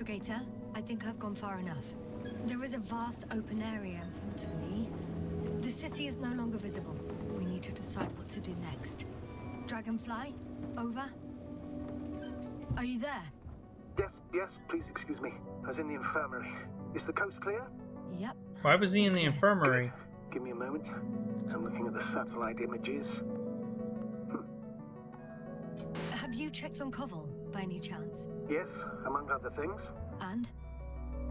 Astrogator, I think I've gone far enough. There is a vast open area in front of me. The city is no longer visible. We need to decide what to do next. Dragonfly, over. Are you there? Yes, please excuse me. I was in the infirmary. Is the coast clear? Yep. Why was he in the infirmary? Good. Give me a moment. I'm looking at the satellite images. Have you checked on Koval, by any chance? Yes, among other things. And?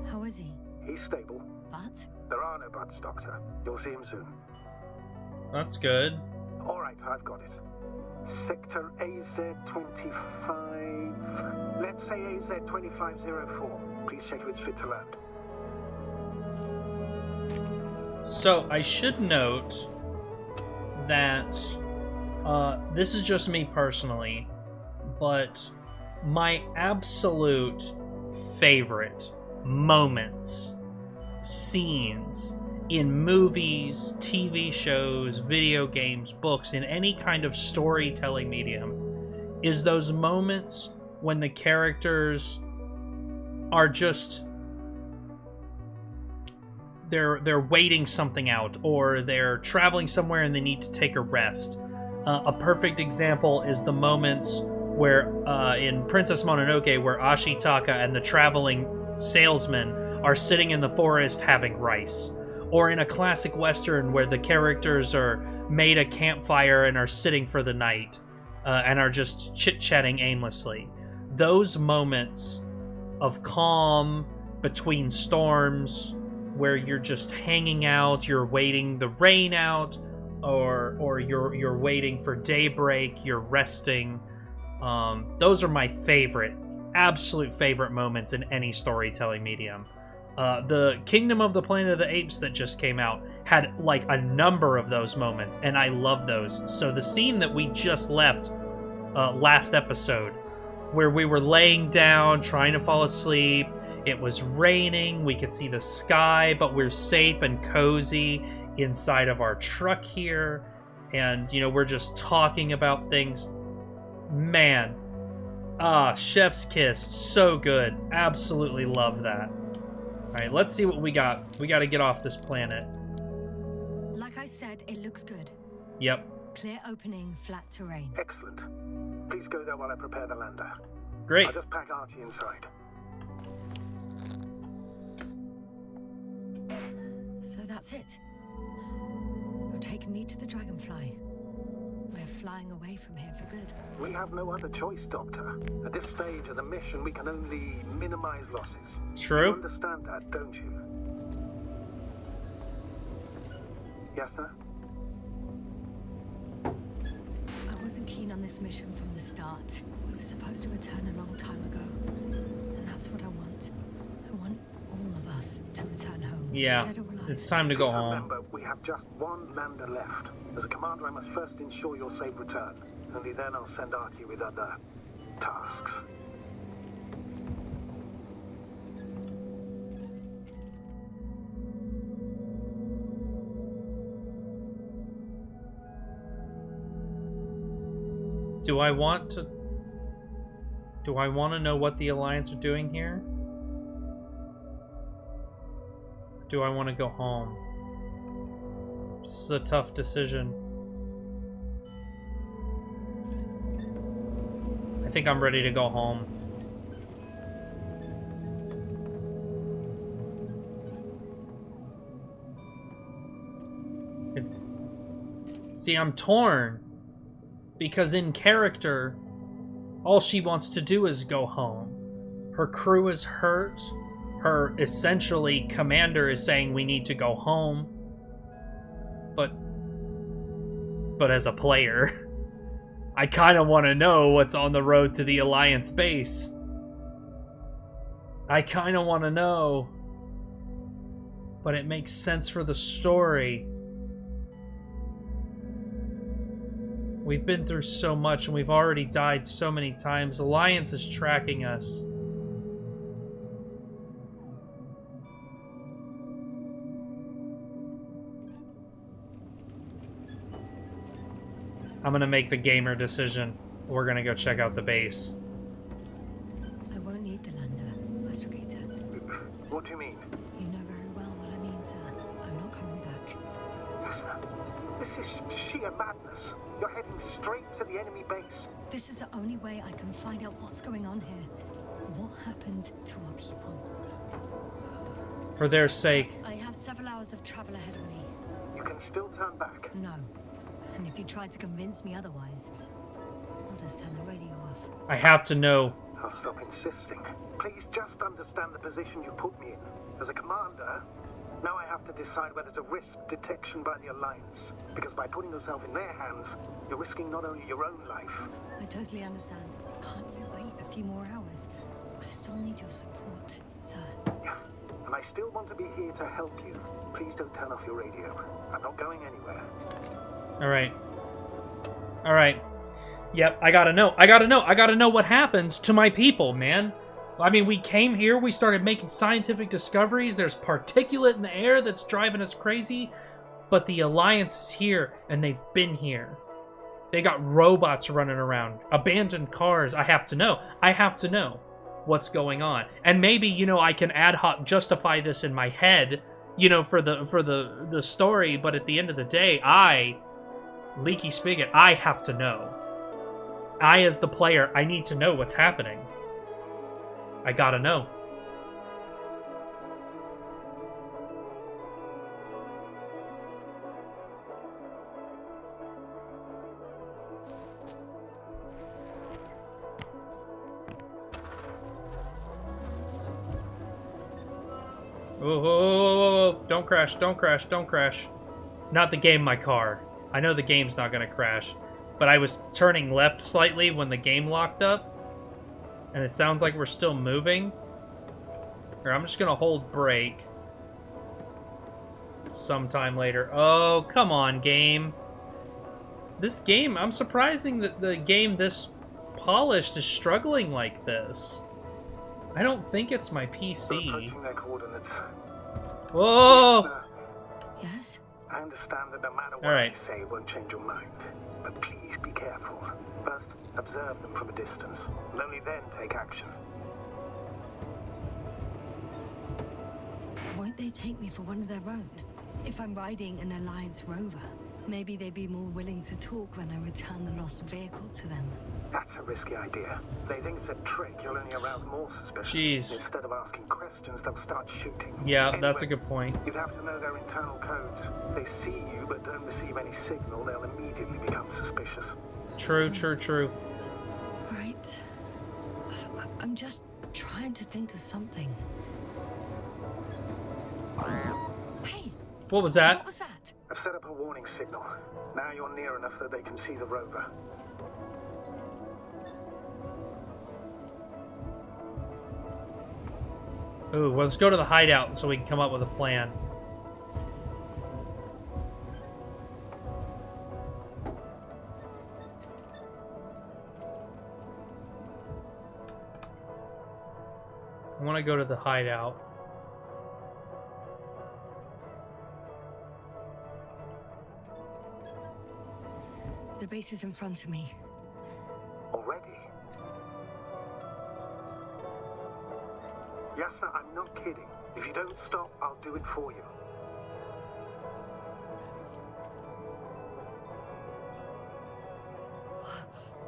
How is he? He's stable. But? There are no buts, Doctor. You'll see him soon. That's good. All right, I've got it. Sector AZ-25... Let's say AZ-2504. Please check if it's fit to land. So, I should note that this is just me personally, but my absolute favorite moments, scenes in movies, TV shows, video games, books, in any kind of storytelling medium is those moments when the characters are just they're waiting something out, or they're traveling somewhere and they need to take a rest. A perfect example is the moments where in Princess Mononoke, where Ashitaka and the traveling salesman are sitting in the forest having rice. Or in a classic western where the characters are made a campfire and are sitting for the night and are just chit-chatting aimlessly. Those moments of calm between storms, where you're just hanging out, you're waiting the rain out, or you're waiting for daybreak, you're resting. Those are my absolute favorite moments in any storytelling medium. The Kingdom of the Planet of the Apes that just came out had like a number of those moments, and I love those. So the scene that we just left last episode, where we were laying down trying to fall asleep, it was raining, we could see the sky, but we're safe and cozy inside of our truck here, and we're just talking about things. Man, chef's kiss, so good. Absolutely love that. All right, let's see what we got. We got to get off this planet. Like I said, it looks good. Yep. Clear opening, flat terrain. Excellent. Please go there while I prepare the lander. Great. I'll just pack Artie inside. So that's it. You're taking me to the Dragonfly. We're flying away from here for good. We have no other choice, Doctor. At this stage of the mission, we can only minimize losses. True. You understand that, don't you? Yasna? I wasn't keen on this mission from the start. We were supposed to return a long time ago. And that's what I want. I want all of us to return home. Yeah, dead or alive. it's time to go home. Remember, we have just one lander left. As a commander, I must first ensure your safe return. Only then I'll send Artie with other tasks. Do I want to know what the Alliance are doing here? Do I want to go home? This is a tough decision. I think I'm ready to go home. See, I'm torn. Because in character, all she wants to do is go home. Her crew is hurt. Her, essentially, commander is saying we need to go home. But as a player, I kind of want to know what's on the road to the Alliance base. I kind of want to know. But it makes sense for the story. We've been through so much, and we've already died so many times. Alliance is tracking us. I'm gonna make the gamer decision. We're gonna go check out the base. I won't need the lander, Astrogator. is sheer madness. You're heading straight to the enemy base. This is the only way I can find out what's going on here. What happened to our people? For their sake. I have several hours of travel ahead of me. You can still turn back. No. And if you try to convince me otherwise, I'll just turn the radio off. I have to know. I'll stop insisting. Please just understand the position you put me in. As a commander, now I have to decide whether to risk detection by the Alliance. Because by putting yourself in their hands, you're risking not only your own life. I totally understand. Can't you wait a few more hours? I still need your support, sir. Yeah, and I still want to be here to help you. Please don't turn off your radio. I'm not going anywhere. Alright. Alright. Yep, I gotta know. I gotta know what happened to my people, man. I mean, we came here, we started making scientific discoveries, there's particulate in the air that's driving us crazy, but the Alliance is here, and they've been here. They got robots running around, abandoned cars. I have to know. I have to know what's going on. And maybe, you know, I can ad hoc justify this in my head, you know, for the story, but at the end of the day, Leaky Spigot, I have to know. I, as the player, I need to know what's happening. I gotta know. Oh, don't crash, don't crash, don't crash. Not the game, my car. I know the game's not gonna crash. But I was turning left slightly when the game locked up. And it sounds like we're still moving. Or I'm just gonna hold brake. Sometime later. Oh, come on, game. This game, I'm surprising that the game this polished is struggling like this. I don't think it's my PC. Whoa! Yes? I understand that no matter what Alright. I say won't change your mind. But please be careful. First, observe them from a distance, and only then take action. Won't they take me for one of their own? If I'm riding an Alliance rover, maybe they'd be more willing to talk when I return the lost vehicle to them. That's a risky idea. They think it's a trick, you'll only arouse more suspicion. Jeez. Instead of asking questions, they'll start shooting. Yeah, Anyway, that's a good point. You'd have to know their internal codes. If they see you but don't receive any signal, they'll immediately become suspicious. True, true, true. Right. I'm just trying to think of something. Hey! What was that? What was that? I've set up a warning signal. Now you're near enough that they can see the rover. Ooh, well, let's go to the hideout so we can come up with a plan. I want to go to the hideout. The base is in front of me. Already? Yasna, I'm not kidding. If you don't stop, I'll do it for you.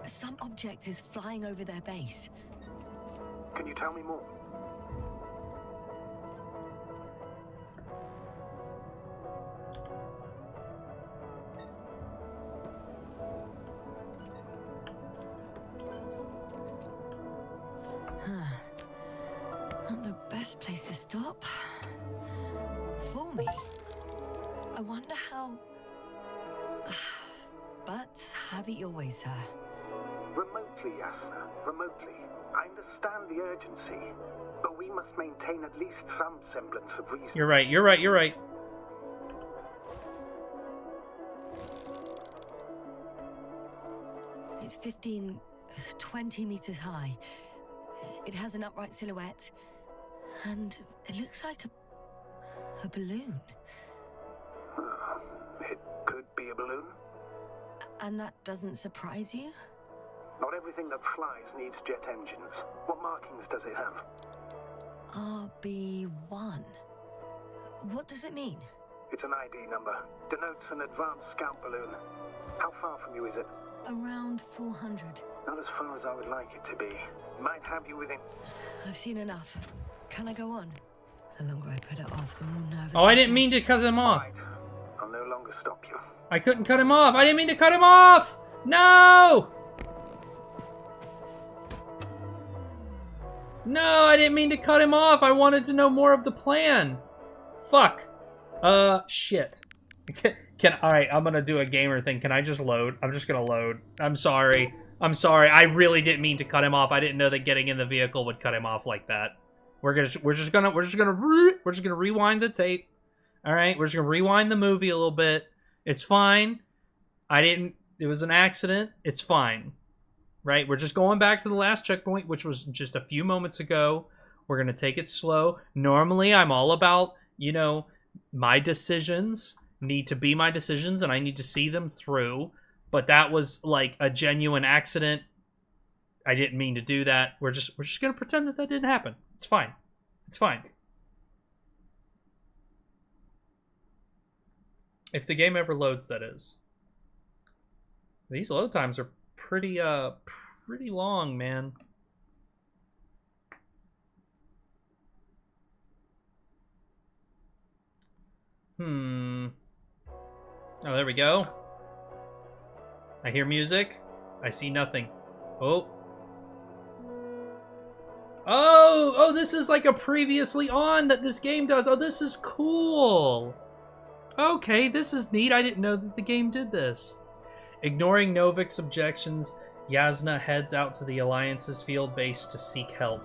Some object is flying over their base. Can you tell me more? Not the best place to stop. For me. I wonder how... But have it your way, sir. Remotely, Yasna. Remotely. I understand the urgency, but we must maintain at least some semblance of reason. You're right, you're right, you're right. It's 15, 20 meters high. It has an upright silhouette, and it looks like a balloon. It could be a balloon. And that doesn't surprise you? Not everything that flies needs jet engines. What markings does it have? RB1. What does it mean? It's an ID number. Denotes an advanced scout balloon. How far from you is it? Around 400. Not as far as I would like it to be. Might have you within... I've seen enough. Can I go on? The longer I put it off, the more nervous Oh, I didn't mean to cut him off. Right. I'll no longer stop you. I couldn't cut him off. I didn't mean to cut him off. No! No, I didn't mean to cut him off. I wanted to know more of the plan. Fuck. Shit. Alright, I'm gonna do a gamer thing. Can I just load? I'm just gonna load. I'm sorry. I'm sorry. I really didn't mean to cut him off. I didn't know that getting in the vehicle would cut him off like that. We're just gonna rewind the tape. Alright, we're just gonna rewind the movie a little bit. It's fine. It was an accident. It's fine. Right? We're just going back to the last checkpoint, which was just a few moments ago. We're gonna take it slow. Normally, I'm all about, you know, my decisions need to be my decisions and I need to see them through. But that was like a genuine accident. I didn't mean to do that. We're just gonna pretend that didn't happen. It's fine. It's fine. If the game ever loads, that is. These load times are pretty long, man. Oh, there we go. I hear music. I see nothing. Oh. Oh, this is like a previously on that this game does. Oh, this is cool. Okay, this is neat. I didn't know that the game did this. Ignoring Novik's objections, Yasna heads out to the Alliance's field base to seek help.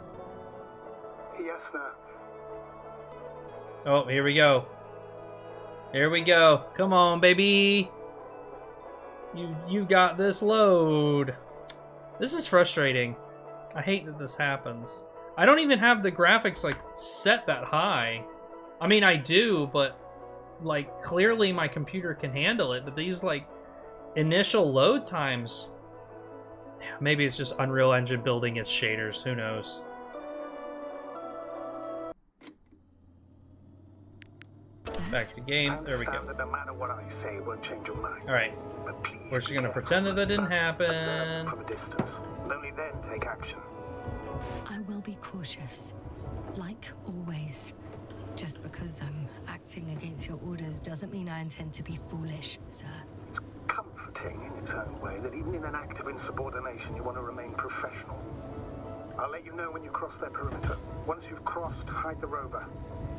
Yasna. Oh, here we go. Here we go. Come on, baby. You got this load. This is frustrating. I hate that this happens. I don't even have the graphics like set that high. I mean, I do, but like clearly my computer can handle it, but these like initial load times, maybe it's just Unreal Engine building its shaders, who knows. Back to game. There we go. No matter what I say, it won't change your mind. All right. We're just gonna pretend that didn't happen. From a distance. Only then take action. I will be cautious, like always. Just because I'm acting against your orders doesn't mean I intend to be foolish, sir. It's comforting in its own way that even in an act of insubordination, you want to remain professional. I'll let you know when you cross their perimeter. Once you've crossed, hide the rover.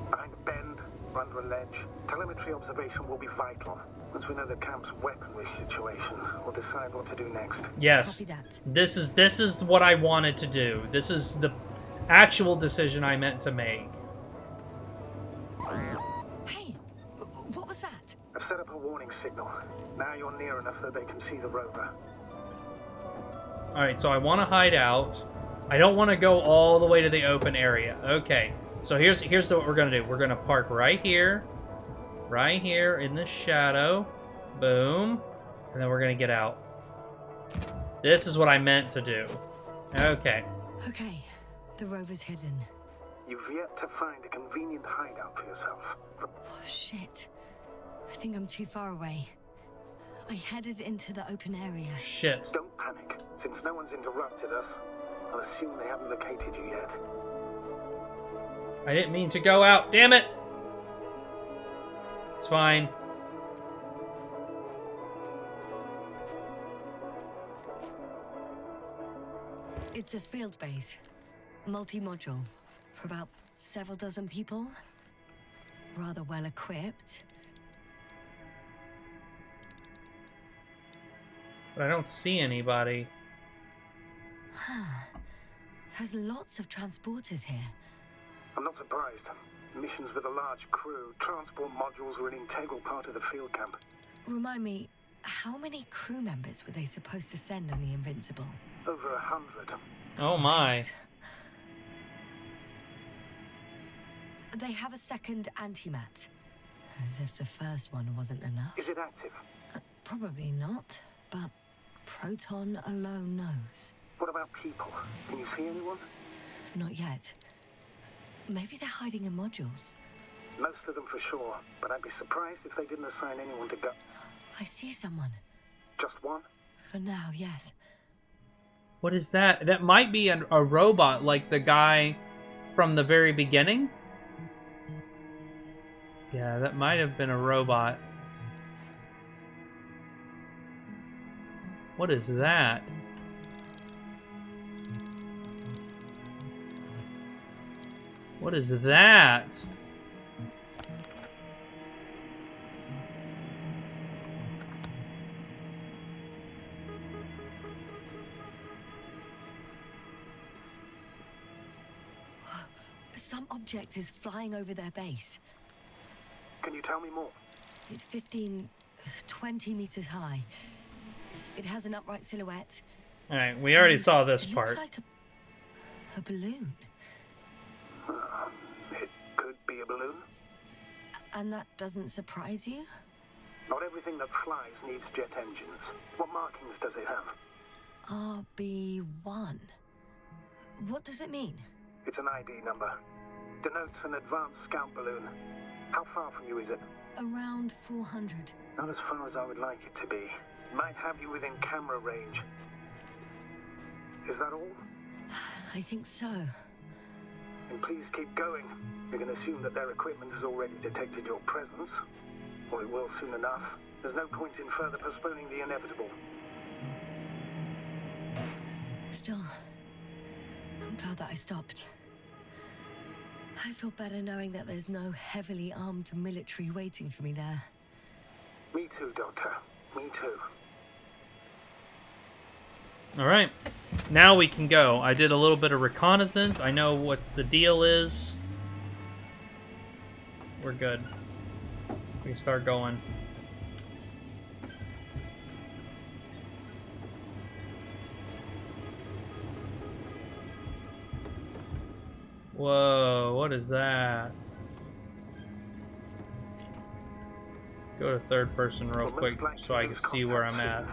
Behind a bend, or under a ledge. Telemetry observation will be vital. Once we know the camp's weaponry situation, we'll decide what to do next. Yes. Copy that. This is what I wanted to do. This is the actual decision I meant to make. Hey, what was that? I've set up a warning signal. Now you're near enough that they can see the rover. Alright, so I want to hide out. I don't want to go all the way to the open area. Okay, so here's what we're going to do. We're going to park right here in the shadow. Boom. And then we're going to get out. This is what I meant to do. Okay. Okay, the rover's hidden. You've yet to find a convenient hideout for yourself. Oh, shit. I think I'm too far away. I headed into the open area. Shit. Don't panic. Since no one's interrupted us, I'll assume they haven't located you yet. I didn't mean to go out. Damn it! It's fine. It's a field base. Multi-module. For about several dozen people. Rather well equipped. But I don't see anybody. There's lots of transporters here. I'm not surprised. Missions with a large crew, transport modules were an integral part of the field camp. Remind me, how many crew members were they supposed to send on the Invincible? Over 100. Oh my. They have a second antimat. As if the first one wasn't enough. Is it active? Probably not, but Proton alone knows. What about people? Can you see anyone? Not yet. Maybe they're hiding in modules. Most of them for sure, but I'd be surprised if they didn't assign anyone to go. I see someone. Just one? For now, yes. What is that? That might be a robot, like the guy from the very beginning. Yeah, that might have been a robot. What is that? What is that? Some object is flying over their base. Can you tell me more? It's 15, 20 meters high. It has an upright silhouette. All right, we already saw this It part. looks like a balloon. It could be a balloon. And that doesn't surprise you? Not everything that flies needs jet engines. What markings does it have? RB1. What does it mean? It's an ID number. Denotes an advanced scout balloon. How far from you is it? Around 400. Not as far as I would like it to be. Might have you within camera range. Is that all? I think so. And please keep going. We can assume that their equipment has already detected your presence. Or it will soon enough. There's no point in further postponing the inevitable. Still, I'm glad that I stopped. I feel better knowing that there's no heavily armed military waiting for me there. Me too, Doctor. Me too. All right, now we can go. I did a little bit of reconnaissance. I know what the deal is. We're good. We can start going. Whoa, what is that? Let's go to third person real quick so I can see where I'm at.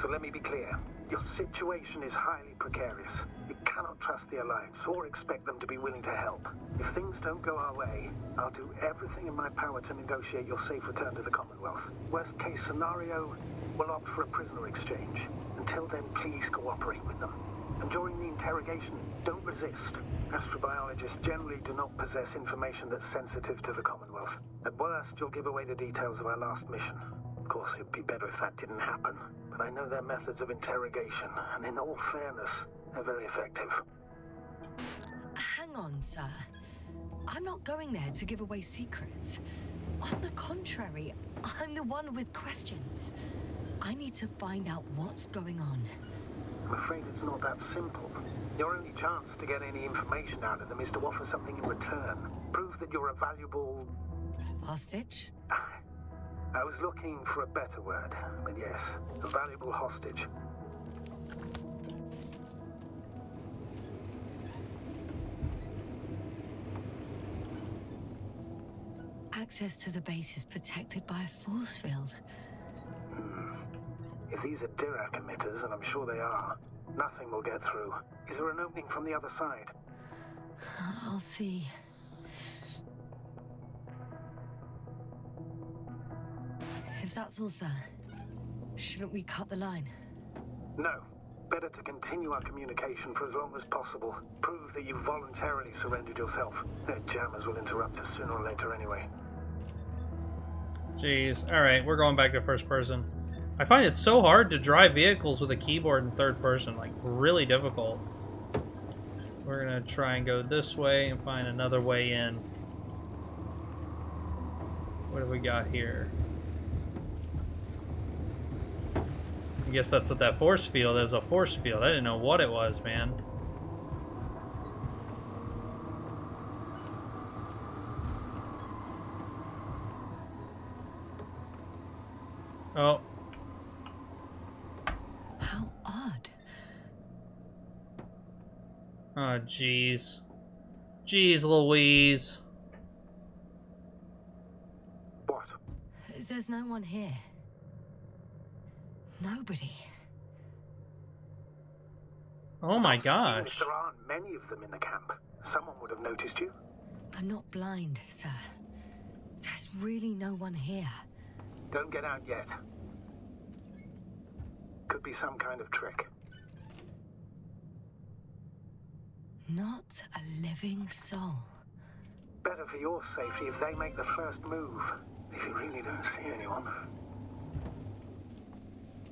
So let me be clear. Your situation is highly precarious. You cannot trust the Alliance or expect them to be willing to help. If things don't go our way, I'll do everything in my power to negotiate your safe return to the Commonwealth. Worst case scenario, we'll opt for a prisoner exchange. Until then, please cooperate with them. And during the interrogation, don't resist. Astrobiologists generally do not possess information that's sensitive to the Commonwealth. At worst, you'll give away the details of our last mission. Of course, it'd be better if that didn't happen. But I know their methods of interrogation, and in all fairness, they're very effective. Hang on, sir. I'm not going there to give away secrets. On the contrary, I'm the one with questions. I need to find out what's going on. I'm afraid it's not that simple. Your only chance to get any information out of them is to offer something in return. Prove that you're a valuable... Hostage? I was looking for a better word, but yes, a valuable hostage. Access to the base is protected by a force field. If these are Dirac emitters, and I'm sure they are, nothing will get through. Is there an opening from the other side? I'll see. If that's all, sir, shouldn't we cut the line? No. Better to continue our communication for as long as possible. Prove that you voluntarily surrendered yourself. Their jammers will interrupt us sooner or later anyway. Jeez. Alright, we're going back to first person. I find it so hard to drive vehicles with a keyboard in third person. Like, really difficult. We're gonna try and go this way and find another way in. What do we got here? I guess that's what that force field is, a force field. I didn't know what it was, man. Oh. How odd. Oh, jeez. Jeez Louise. What? There's no one here. Nobody. Oh my If gosh. there aren't many of them in the camp, someone would have noticed you. I'm not blind, sir. There's really no one here. Don't get out yet. Could be some kind of trick. Not a living soul. Better for your safety if they make the first move. If you really don't see anyone.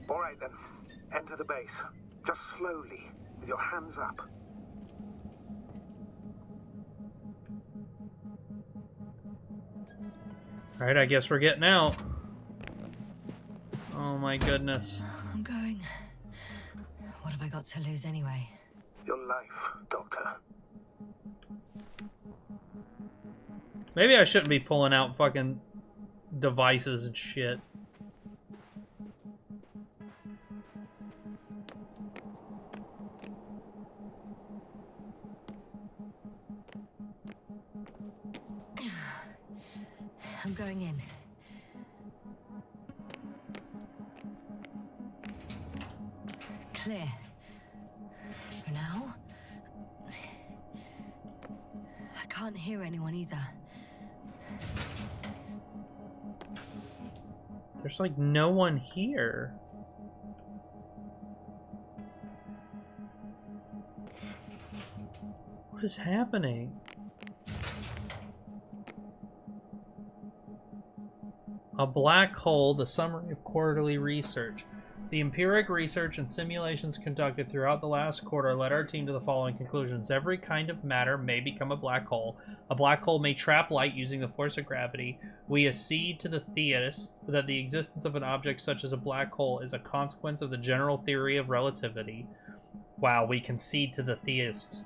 All right then. Enter the base. Just slowly, with your hands up. All right, I guess we're getting out. Oh my goodness. I'm going. What have I got to lose anyway? Your life, Doctor. Maybe I shouldn't be pulling out fucking devices and shit. I'm going in. Clear. For now. I can't hear anyone either. There's like no one here. What is happening? A black hole, the summary of quarterly research. The empiric research and simulations conducted throughout the last quarter led our team to the following conclusions. Every kind of matter may become a black hole. A black hole may trap light using the force of gravity. We accede to the theists that the existence of an object such as a black hole is a consequence of the general theory of relativity. Wow, we concede to the theists.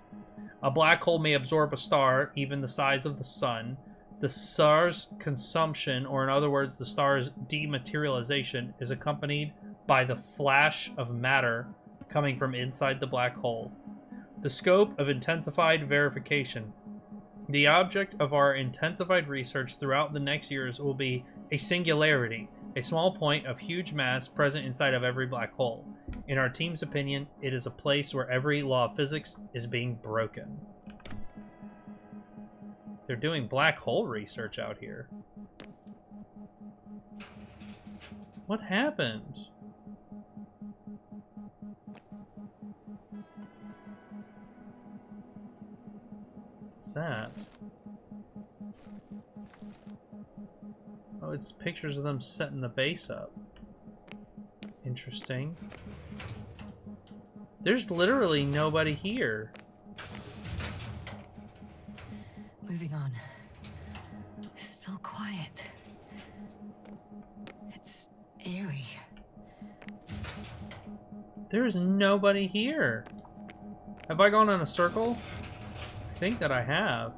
A black hole may absorb a star, even the size of the sun. The star's consumption, or in other words, the star's dematerialization, is accompanied by the flash of matter coming from inside the black hole. The scope of intensified verification. The object of our intensified research throughout the next years will be a singularity, a small point of huge mass present inside of every black hole. In our team's opinion, it is a place where every law of physics is being broken. They're doing black hole research out here. What happened? What's that? Oh, it's pictures of them setting the base up. Interesting. There's literally nobody here. Moving on. Still quiet. It's eerie. There's nobody here. Have I gone in a circle? I think that I have.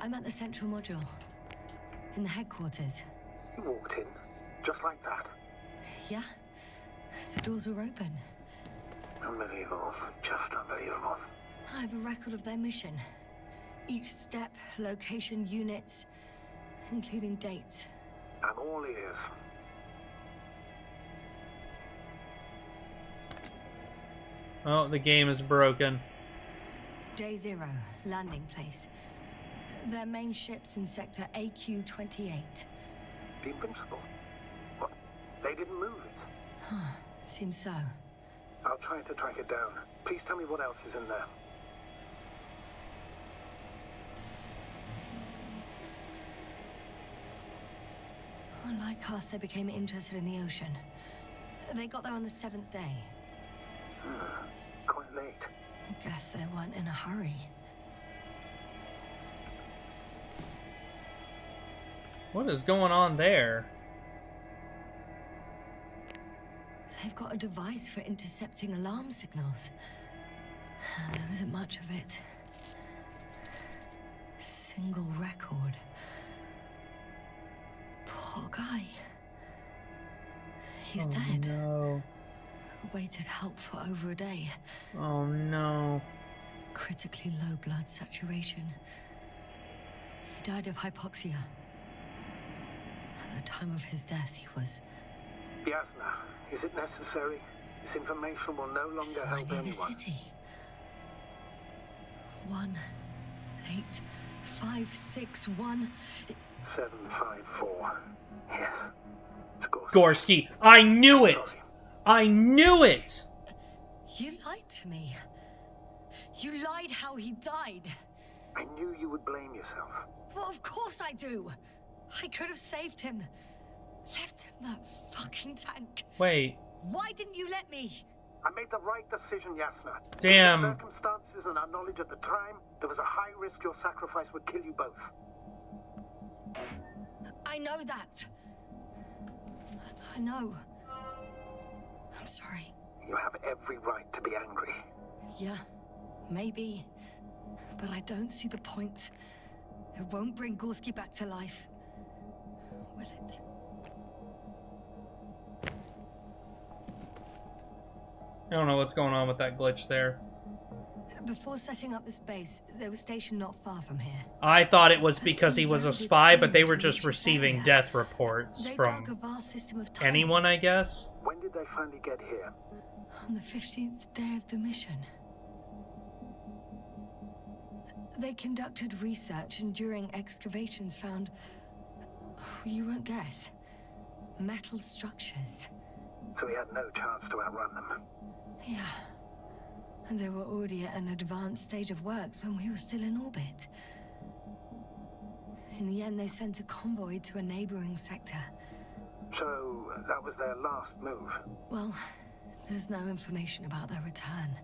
I'm at the central module. In the headquarters. You walked in, just like that. Yeah? The doors were open. Unbelievable. Just unbelievable. I have a record of their mission. Each step, location, units, including dates. I'm all ears. Oh, the game is broken. Day 0, landing place. Their main ship's in sector AQ-28. The Invincible? What? They didn't move it? Seems so. I'll try to track it down. Please tell me what else is in there. Like us, they became interested in the ocean. They got there on the 7th day. Quite late. Guess they weren't in a hurry. What is going on there? They've got a device for intercepting alarm signals. There isn't much of it. Single record. Poor guy. He's dead. No. Waited help for over a day. Oh no. Critically low blood saturation. He died of hypoxia. At the time of his death, he was... Yasna, is it necessary? This information will no longer somewhere help near anyone. the city. 18561. 754. Yes. It's Gorski. Gorski. I knew it! I knew it! You lied to me. You lied how he died. I knew you would blame yourself. Well, of course I do. I could have saved him. Left him that fucking tank. Wait. Why didn't you let me? I made the right decision, Yasna. Damn. Given the circumstances and our knowledge at the time, there was a high risk your sacrifice would kill you both. I know that. I know. I'm sorry. You have every right to be angry. Yeah, maybe. But I don't see the point. It won't bring Gorski back to life. Will it? I don't know what's going on with that glitch there. Before setting up this base, they were stationed not far from here. I thought it was because he was a spy, but they were just receiving death reports They from dug a vast system of tunnels. anyone, I guess. When did they finally get here? On the 15th day of the mission. They conducted research and during excavations found, you won't guess, metal structures. So we had no chance to outrun them. Yeah. And they were already at an advanced stage of works when we were still in orbit. In the end, they sent a convoy to a neighboring sector. So that was their last move. Well, there's no information about their return.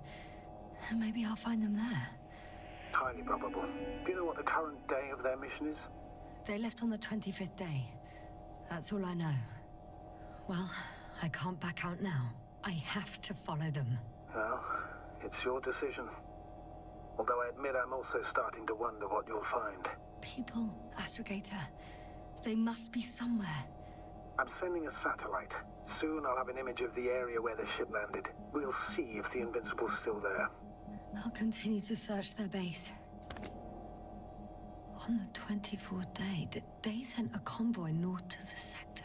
Maybe I'll find them there. Highly probable. Do you know what the current day of their mission is? They left on the 25th day. That's all I know. Well, I can't back out now. I have to follow them. Well, it's your decision. Although I admit I'm also starting to wonder what you'll find. People, Astrogator. They must be somewhere. I'm sending a satellite. Soon I'll have an image of the area where the ship landed. We'll see if the Invincible's still there. I'll continue to search their base. On the 24th day, they sent a convoy north to the sector.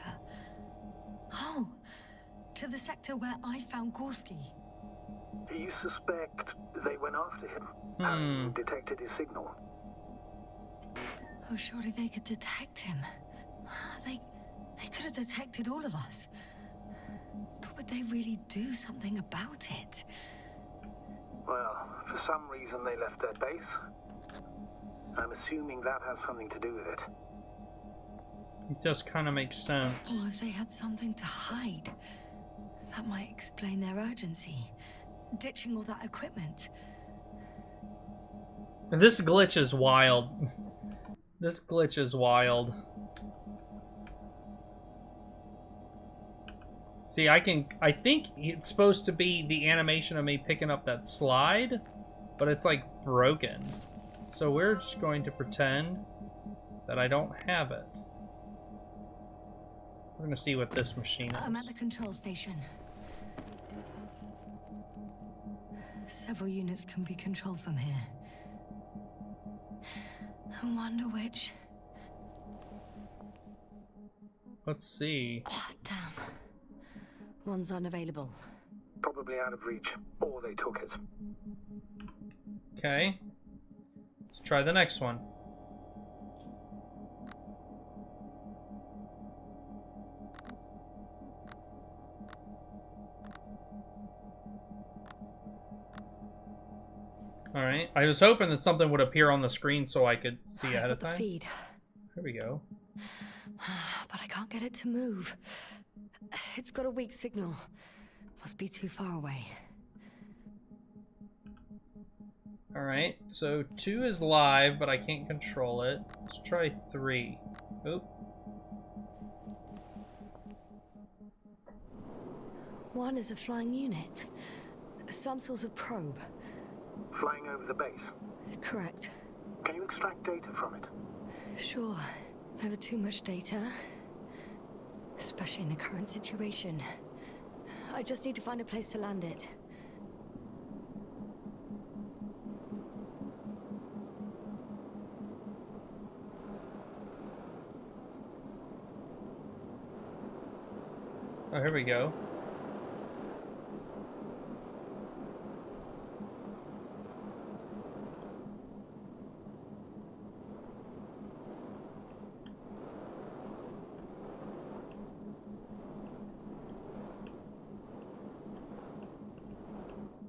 Oh, to the sector where I found Gorski. You suspect they went after him and detected his signal? Oh, surely they could detect him. They could have detected all of us. But would they really do something about it? Well, for some reason they left their base. I'm assuming that has something to do with it. It just kind of makes sense. Or if they had something to hide, that might explain their urgency. Ditching all that equipment. This glitch is wild. This glitch is wild. See, I think it's supposed to be the animation of me picking up that slide, but it's like broken. So we're just going to pretend that I don't have it. We're gonna see what this machine is. I'm at the control station. Several units can be controlled from here. I wonder which. Let's see. Oh, damn. One's unavailable. Probably out of reach, or they took it. Okay. Let's try the next one. Alright. I was hoping that something would appear on the screen so I could see ahead of Got the time. feed. Here we go. But I can't get it to move. It's got a weak signal. Must be too far away. Alright, so 2 is live, but I can't control it. Let's try 3. Oop. One is a flying unit. Some sort of probe. Flying over the base. Correct. Can you extract data from it? Sure. Never too much data. Especially in the current situation. I just need to find a place to land it. Oh, here we go.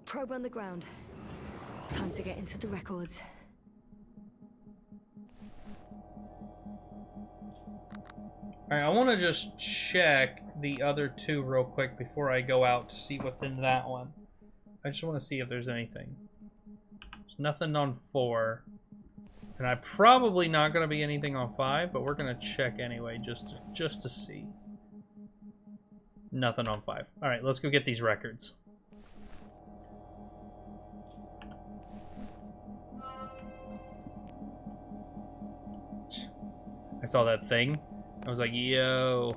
Probe on the ground. Time to get into the records. Alright, I want to just check the other two real quick before I go out to see what's in that one. I just want to see if there's anything. There's nothing on 4. And I'm probably not going to be anything on 5, but we're going to check anyway just to see. Nothing on 5. Alright, let's go get these records. I saw that thing. I was like, yo.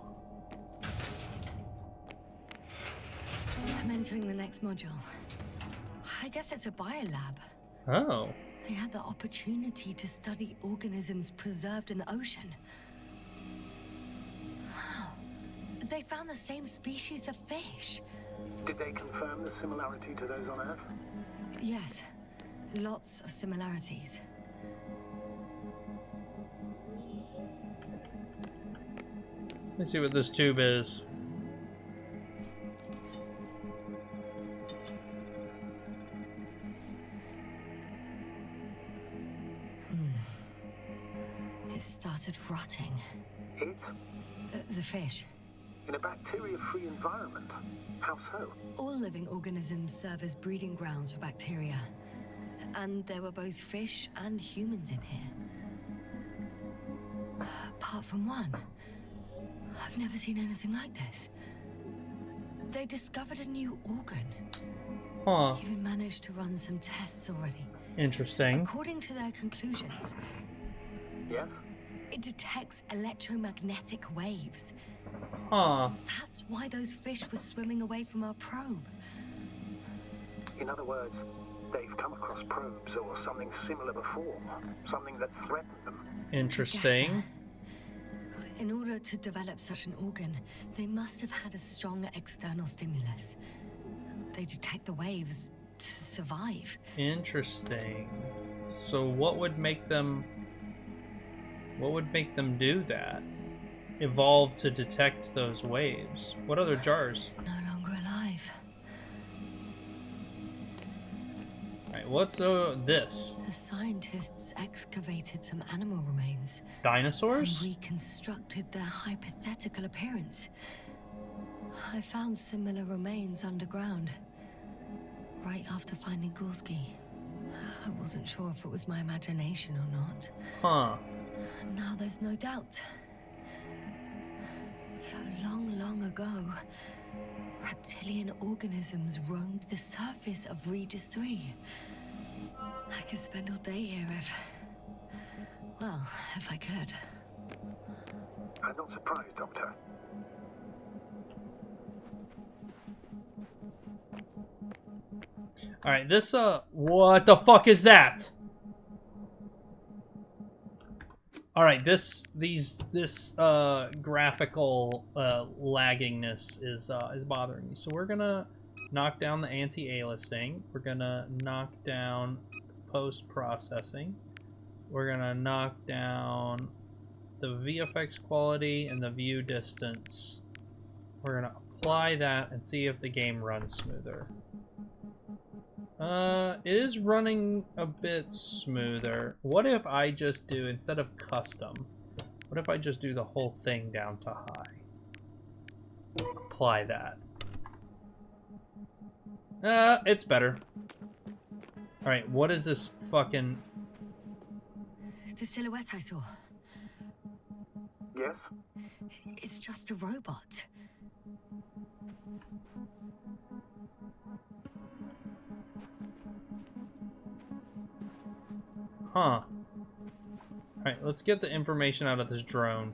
I'm entering the next module. I guess it's a biolab. Oh. They had the opportunity to study organisms preserved in the ocean. Wow. They found the same species of fish. Did they confirm the similarity to those on Earth? Yes. Lots of similarities. Let's see what this tube is. It started rotting. It? The fish. In a bacteria-free environment? How so? All living organisms serve as breeding grounds for bacteria. And there were both fish and humans in here. Apart from one. I've never seen anything like this. They discovered a new organ. Huh. Even managed to run some tests already. Interesting. According to their conclusions, Yes? it detects electromagnetic waves. Huh. That's why those fish were swimming away from our probe. In other words, they've come across probes or something similar before. Something that threatened them. Interesting. In order to develop such an organ, they must have had a strong external stimulus. They detect the waves to survive. Interesting. So what would make them do that? Evolve to detect those waves. What other jars? No longer alive. Alright, what's this? The scientists excavated some animal remains Dinosaurs? and reconstructed their hypothetical appearance. I found similar remains underground, right after finding Gorski. I wasn't sure if it was my imagination or not. Huh. Now there's no doubt. So long ago, reptilian organisms roamed the surface of Regis III. I could spend all day here if I could. I'm not surprised, Doctor. Alright, this, what the fuck is that? Alright, this graphical, laggingness is bothering me. So we're gonna knock down the anti-aliasing. We're gonna knock down post-processing. We're gonna knock down the VFX quality and the view distance. We're gonna apply that and see if the game runs smoother. It is running a bit smoother. What if I just do, instead of custom, what if I just do the whole thing down to high? Apply that. It's better. Alright, what is this fucking... The silhouette I saw. Yes? It's just a robot. Huh. Alright, let's get the information out of this drone.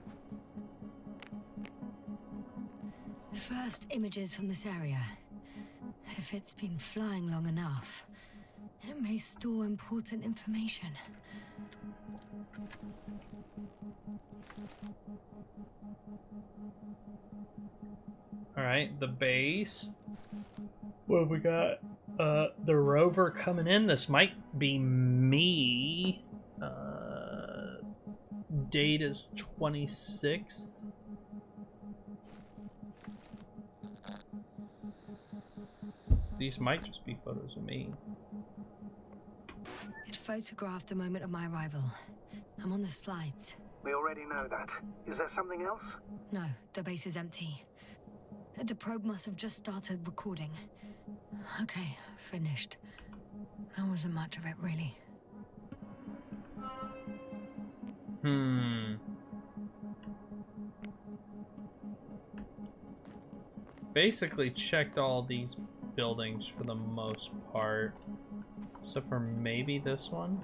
First images from this area. If it's been flying long enough, it may store important information. Alright, the base. What have we got? The rover coming in. This might be me. Date is 26th. These might just be photos of me. It photographed the moment of my arrival. I'm on the slides. We already know that. Is there something else? No, the base is empty. The probe must have just started recording. Okay, finished. There wasn't much of it, really. Basically checked all these buildings for the most part. Except for maybe this one.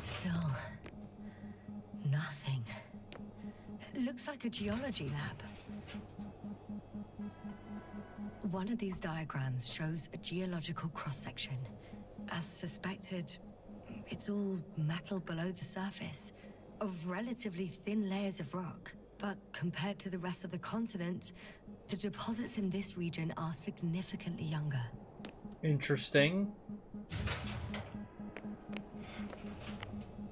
Still, nothing. It looks like a geology lab. One of these diagrams shows a geological cross-section. As suspected, it's all metal below the surface, of relatively thin layers of rock. But compared to the rest of the continent, the deposits in this region are significantly younger. Interesting.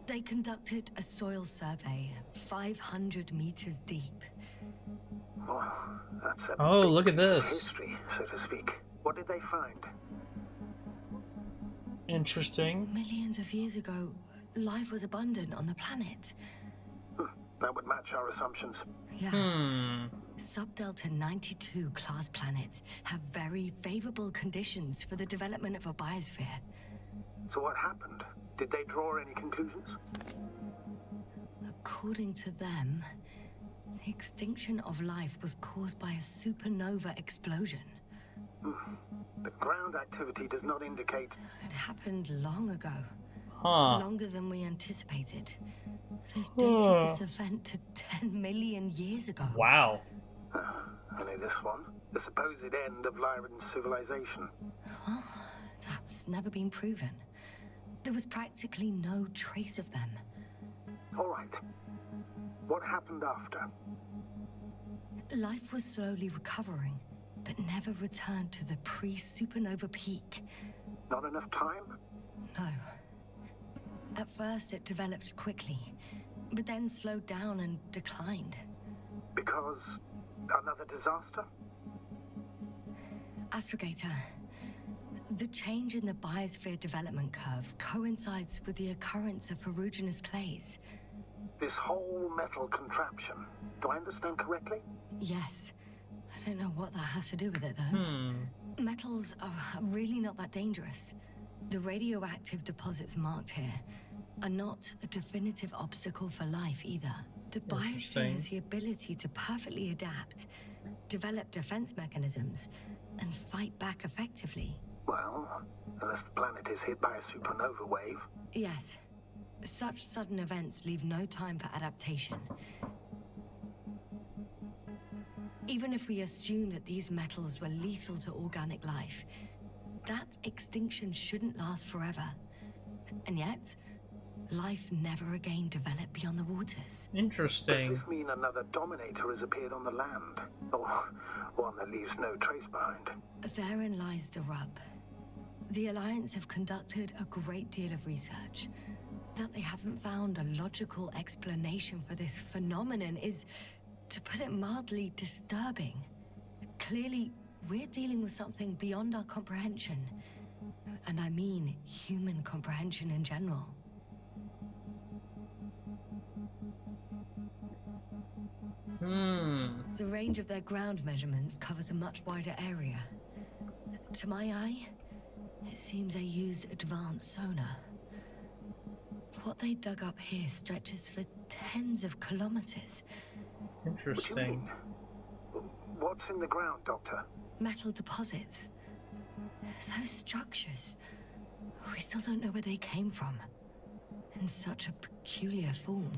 They conducted a soil survey 500 meters deep. Oh, that's a Oh, big look at piece of this. history, so to speak. What did they find? Interesting. Millions of years ago, life was abundant on the planet. That would match our assumptions. Yeah. Subdelta 92 class planets have very favorable conditions for the development of a biosphere. So what happened? Did they draw any conclusions? According to them, the extinction of life was caused by a supernova explosion. But ground activity does not indicate... It happened long ago. Huh. Longer than we anticipated. They've dated this event to 10 million years ago. Wow. Only this one? The supposed end of Lyran's civilization. Well, that's never been proven. There was practically no trace of them. All right. What happened after? Life was slowly recovering, but never returned to the pre-supernova peak. Not enough time? No. At first, it developed quickly, but then slowed down and declined. Because another disaster? Astrogator, the change in the biosphere development curve coincides with the occurrence of ferruginous clays. This whole metal contraption. Do I understand correctly? Yes. I don't know what that has to do with it, though. Metals are really not that dangerous. The radioactive deposits marked here are not a definitive obstacle for life either. The biosphere has the ability to perfectly adapt, develop defense mechanisms, and fight back effectively. Well, unless the planet is hit by a supernova wave. Yes. Such sudden events leave no time for adaptation. Even if we assume that these metals were lethal to organic life, that extinction shouldn't last forever. And yet, life never again developed beyond the waters. Interesting. Does this mean another dominator has appeared on the land? Or one that leaves no trace behind? Therein lies the rub. The Alliance have conducted a great deal of research. That they haven't found a logical explanation for this phenomenon is, to put it mildly, disturbing. Clearly, we're dealing with something beyond our comprehension. And I mean human comprehension in general. The range of their ground measurements covers a much wider area. To my eye, it seems they use advanced sonar. What they dug up here stretches for tens of kilometers. Interesting. What do you mean? What's in the ground, Doctor? Metal deposits. Those structures. We still don't know where they came from. In such a peculiar form.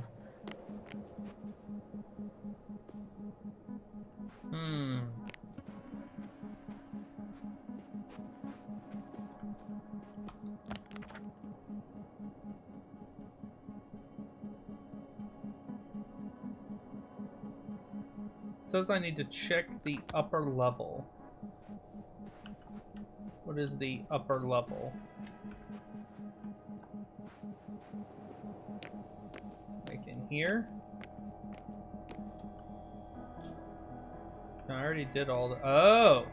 Says I need to check the upper level. What is the upper level? Making here? I already did all the... Oh!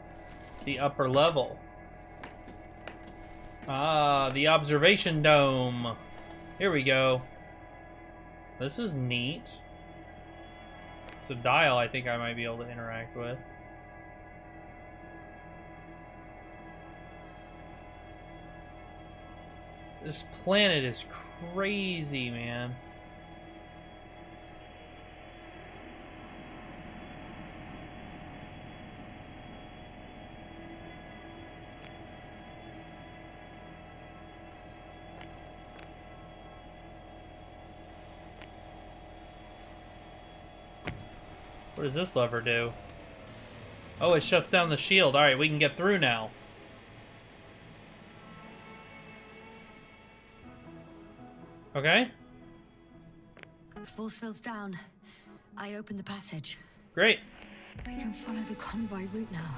The upper level. Ah, the observation dome. Here we go. This is neat. It's a dial I think I might be able to interact with. This planet is crazy, man. What does this lever do? Oh, it shuts down the shield. Alright, we can get through now. Okay. Force field's down. I opened the passage. Great. We can follow the convoy route now.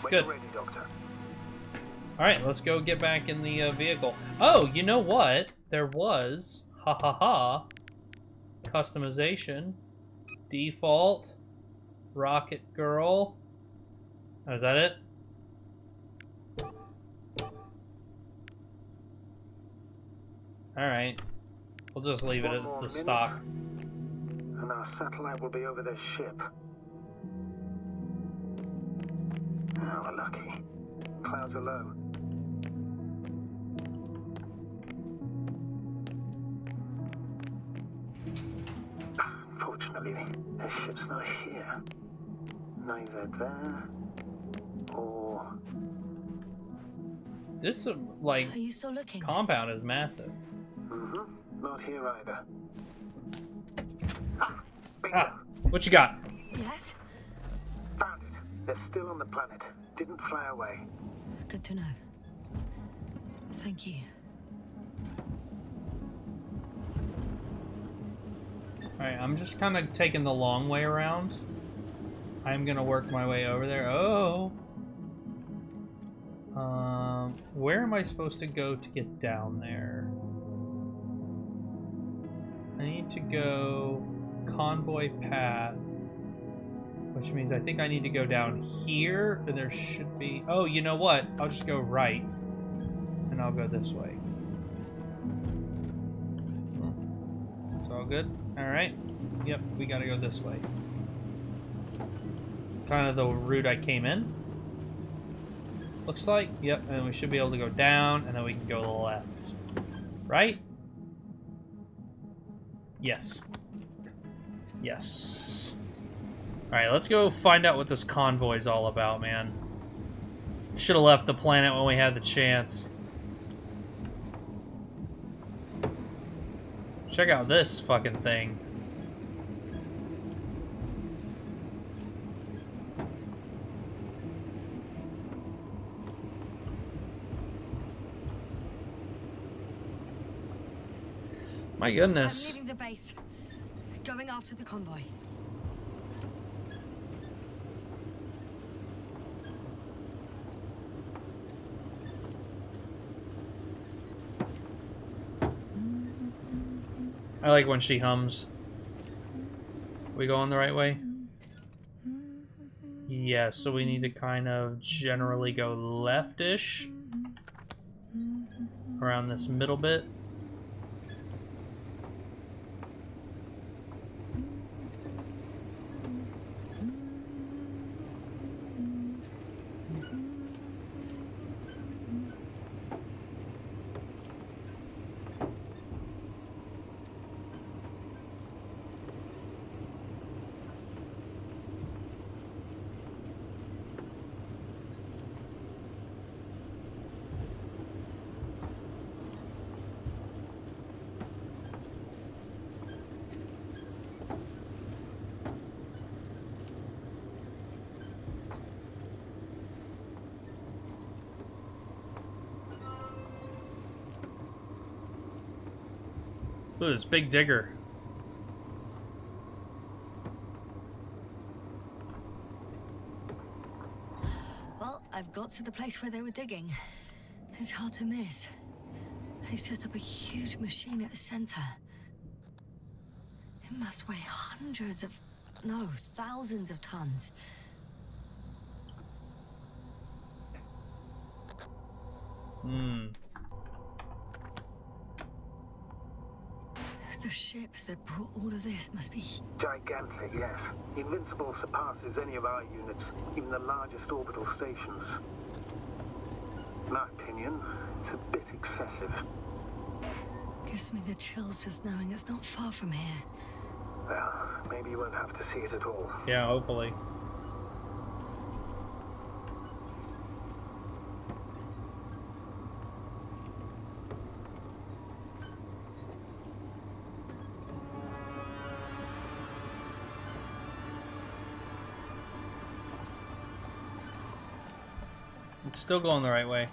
When Good. you're ready, Doctor. Alright, let's go get back in the vehicle. Oh, you know what? There was, customization. Default. Rocket Girl. Oh, is that it? Alright. We'll just leave it One as more the minute, stock. and our satellite will be over this ship. Oh, we're lucky. Clouds are low. Fortunately, this ship's not here. Neither there or... This, like, Are you still looking? compound is massive. Not here either. Bingo. Ah, what you got? Yes? Found it. They're still on the planet. Didn't fly away. Good to know. Thank you. Alright, I'm just kind of taking the long way around. I'm gonna work my way over there. Oh! Where am I supposed to go to get down there? I need to go convoy path, which means I think I need to go down here, and there should be... Oh, you know what? I'll just go right, and I'll go this way. It's all good? Alright. Yep, we gotta go this way. Kind of the route I came in. Looks like. Yep, and we should be able to go down, and then we can go to the left. Right? Yes. Yes. Alright, let's go find out what this convoy's all about, man. Should have left the planet when we had the chance. Check out this fucking thing. My goodness. I'm leaving the base. Going after the convoy. I like when she hums. We going the right way? Yeah, so we need to kind of generally go left-ish. Around this middle bit. Look at this big digger. Well, I've got to the place where they were digging. It's hard to miss. They set up a huge machine at the center. It must weigh hundreds of, no, thousands of tons. The ship that brought all of this must be... Gigantic, yes. Invincible surpasses any of our units, even the largest orbital stations. In my opinion, it's a bit excessive. Gives me the chills just knowing it's not far from here. Well, maybe you won't have to see it at all. Yeah, hopefully. It's still going the right way.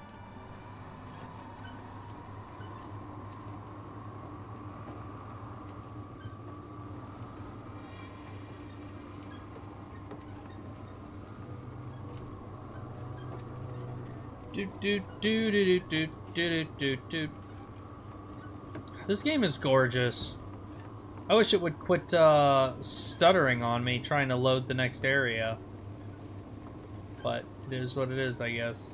This game is gorgeous. I wish it would quit stuttering on me trying to load the next area. But it is what it is, I guess.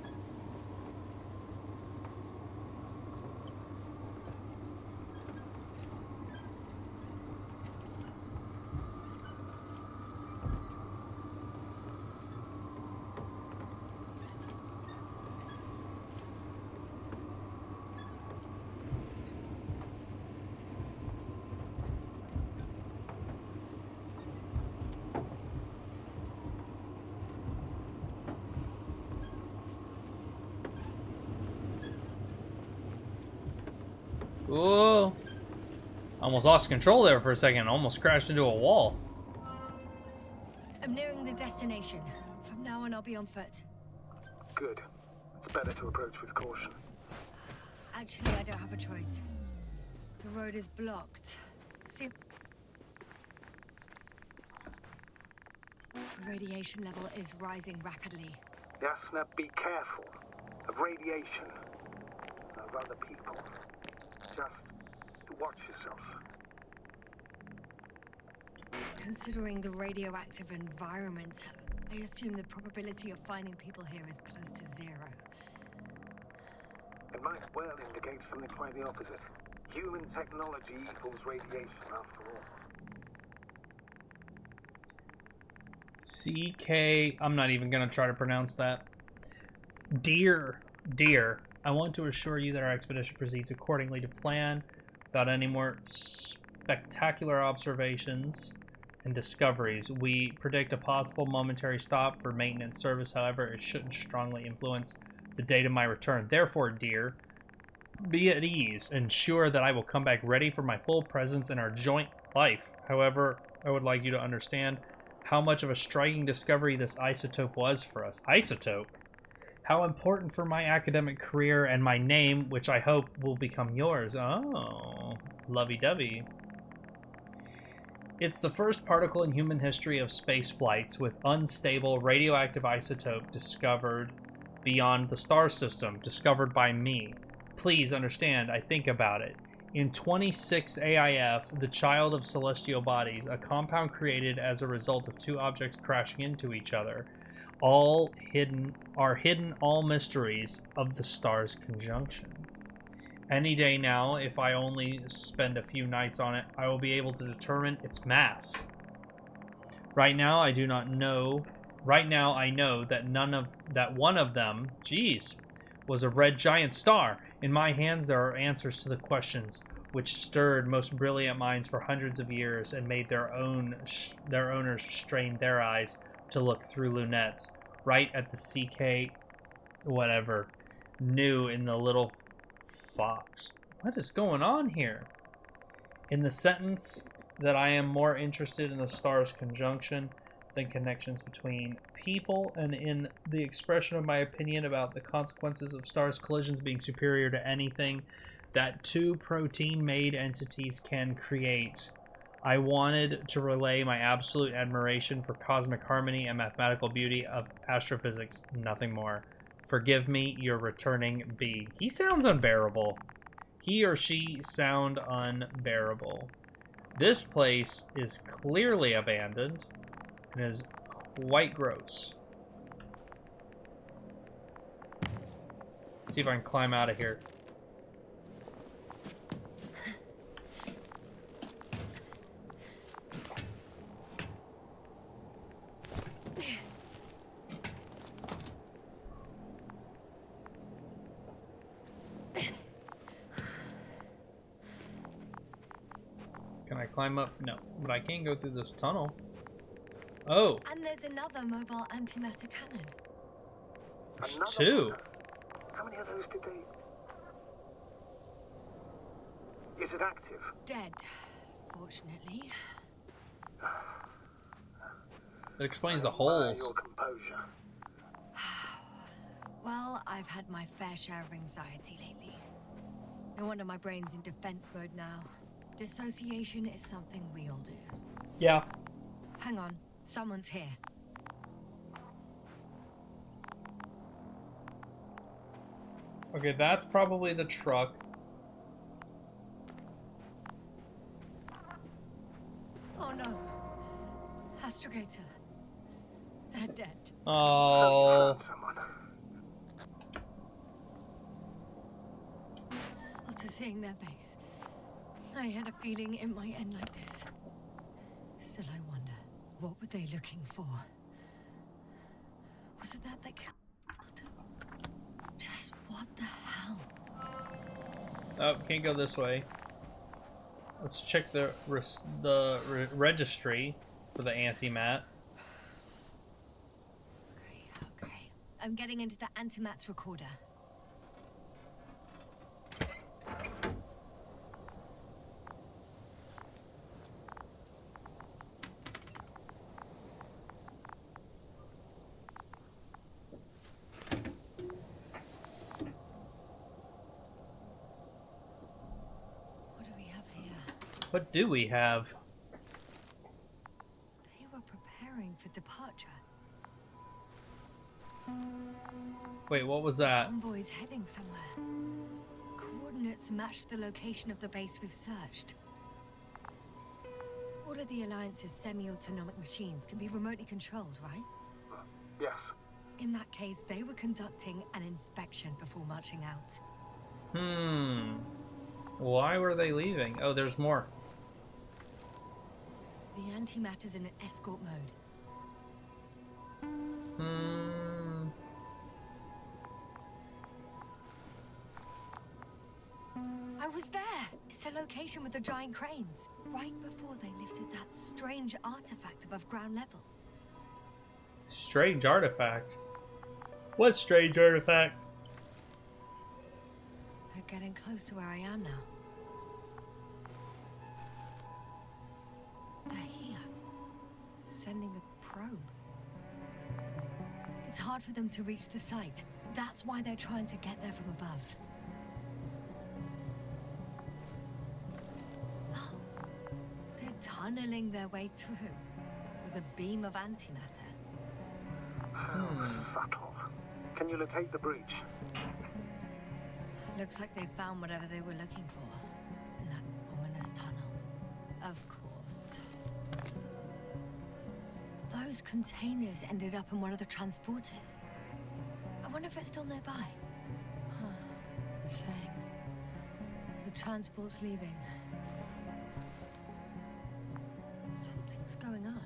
Whoa! Almost lost control there for a second. Almost crashed into a wall. I'm nearing the destination. From now on, I'll be on foot. Good. It's better to approach with caution. Actually, I don't have a choice. The road is blocked. See... The radiation level is rising rapidly. Yasna, be careful of radiation, of other people. Just watch yourself. Considering the radioactive environment, I assume the probability of finding people here is close to zero. It might well indicate something quite the opposite. Human technology equals radiation, after all. CK... I'm not even going to try to pronounce that. Dear, I want to assure you that our expedition proceeds accordingly to plan, without any more spectacular observations and discoveries. We predict a possible momentary stop for maintenance service, however, it shouldn't strongly influence the date of my return. Therefore, dear, be at ease, ensure that I will come back ready for my full presence in our joint life. However, I would like you to understand how much of a striking discovery this isotope was for us. Isotope? How important for my academic career and my name, which I hope will become yours. Oh, lovey-dovey. It's the first particle in human history of space flights with unstable radioactive isotope discovered beyond the star system, discovered by me. Please understand, I think about it. In 26 AIF, the child of celestial bodies, a compound created as a result of two objects crashing into each other, all hidden all mysteries of the star's conjunction. Any day now, if I only spend a few nights on it, I will be able to determine its mass. Right now, I do not know. Right now, I know that one of them, geez, was a red giant star. In my hands, there are answers to the questions which stirred most brilliant minds for hundreds of years and made their owners strain their eyes to look through lunettes, right at the CK whatever new in the little fox. What is going on here? In the sentence that I am more interested in the star's conjunction than connections between people, and in the expression of my opinion about the consequences of stars' collisions being superior to anything that two protein-made entities can create. I wanted to relay my absolute admiration for cosmic harmony and mathematical beauty of astrophysics, nothing more. Forgive me, your returning B. He sounds unbearable. He or she sound unbearable. This place is clearly abandoned and is quite gross. Let's see if I can climb out of here. Can I climb up? No, but I can't go through this tunnel. Oh. And there's another mobile antimatter cannon. There's Another two. one? How many of those did they... Is it active? Dead, fortunately. It explains the Admire holes. your composure. Well, I've had my fair share of anxiety lately. No wonder my brain's in defense mode now. Dissociation is something we all do. Yeah. Hang on, someone's here. Okay, that's probably the truck. Oh no. Astrogator. They're dead. So Oh. you found someone. After seeing their base, I had a feeling it might end like this. Still, I wonder, what were they looking for? Was it that they killed him? Just what the hell? Oh, can't go this way. Let's check the registry for the antimat. Okay. I'm getting into the antimat's recorder. What do we have? They were preparing for departure. Wait, what was that? Convoy's heading somewhere. Coordinates match the location of the base we've searched. All of the Alliance's semi-autonomic machines can be remotely controlled, right? Yes. In that case, they were conducting an inspection before marching out. Why were they leaving? Oh, there's more. The antimatter's in an escort mode. I was there! It's the location with the giant cranes. Right before they lifted that strange artifact above ground level. Strange artifact? What strange artifact? They're getting close to where I am now. They're here. Sending a probe. It's hard for them to reach the site. That's why they're trying to get there from above. Oh, they're tunneling their way through with a beam of antimatter. How subtle. Can you locate the breach? Looks like they found whatever they were looking for in that ominous tunnel. Of course. Those containers ended up in one of the transporters. I wonder if it's still nearby. Shame. The transport's leaving. Something's going on.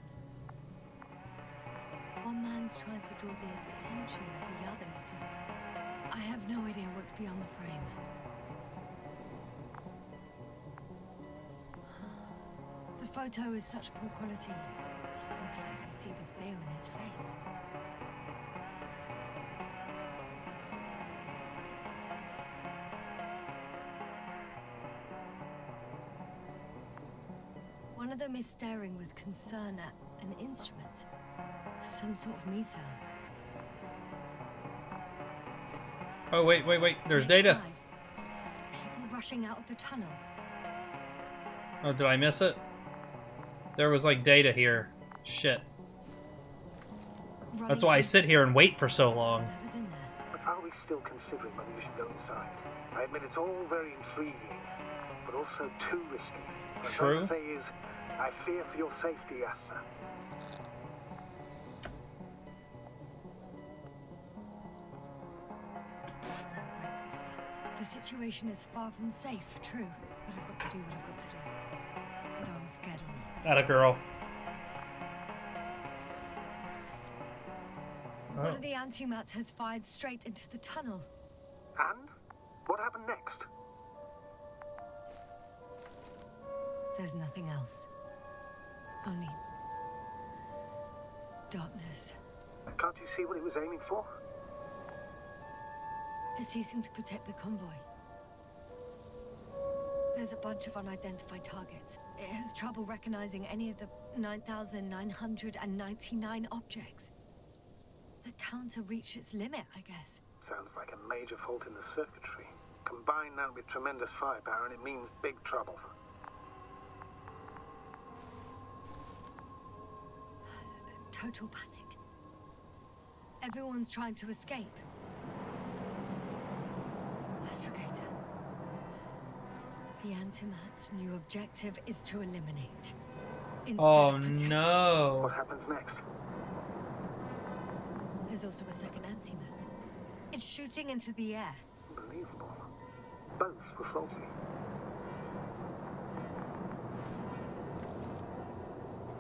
One man's trying to draw the attention of the others to... I have no idea what's beyond the frame. The photo is such poor quality. You can clearly see the fear in his face. One of them is staring with concern at an instrument. Some sort of meter. Oh, wait. There's Next data. slide. People rushing out of the tunnel. Oh, did I miss it? There was like data here. Shit. Running That's why I from sit here and wait for so long. whatever's in there. But are we still considering whether we should go inside? I admit it's all very intriguing, but also too risky. What I'm True. trying to say is, I fear for your safety, Yasna. The situation is far from safe, true, but I've got to do what I've got to do, whether I'm scared or not. Atta girl. One of the antimats has fired straight into the tunnel. And? What happened next? There's nothing else. Only darkness. Can't you see what it was aiming for? It's ceasing to protect the convoy. There's a bunch of unidentified targets. It has trouble recognizing any of the 9,999 objects. The counter reached its limit, I guess. Sounds like a major fault in the circuitry. Combine that with tremendous firepower and it means big trouble. Total panic. Everyone's trying to escape. Astrogator. The Antimat's new objective is to eliminate. Instead Oh of protect. no. What happens next? There's also a second Antimat. It's shooting into the air. Unbelievable. Both were faulty.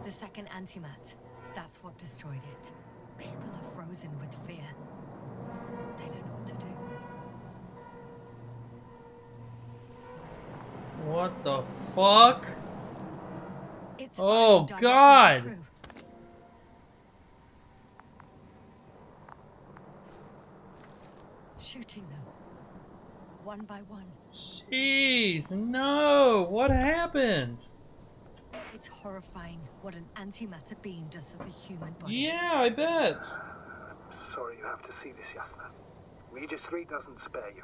The second Antimat. That's what destroyed it. People are frozen with fear. They don't know what to do. What the fuck? It's Oh, firing directly at God. the crew. Shooting them. One by one. Jeez, no. What happened? It's horrifying what an antimatter beam does to the human body. Yeah, I bet. I'm sorry you have to see this, Yasna. Regis III doesn't spare you.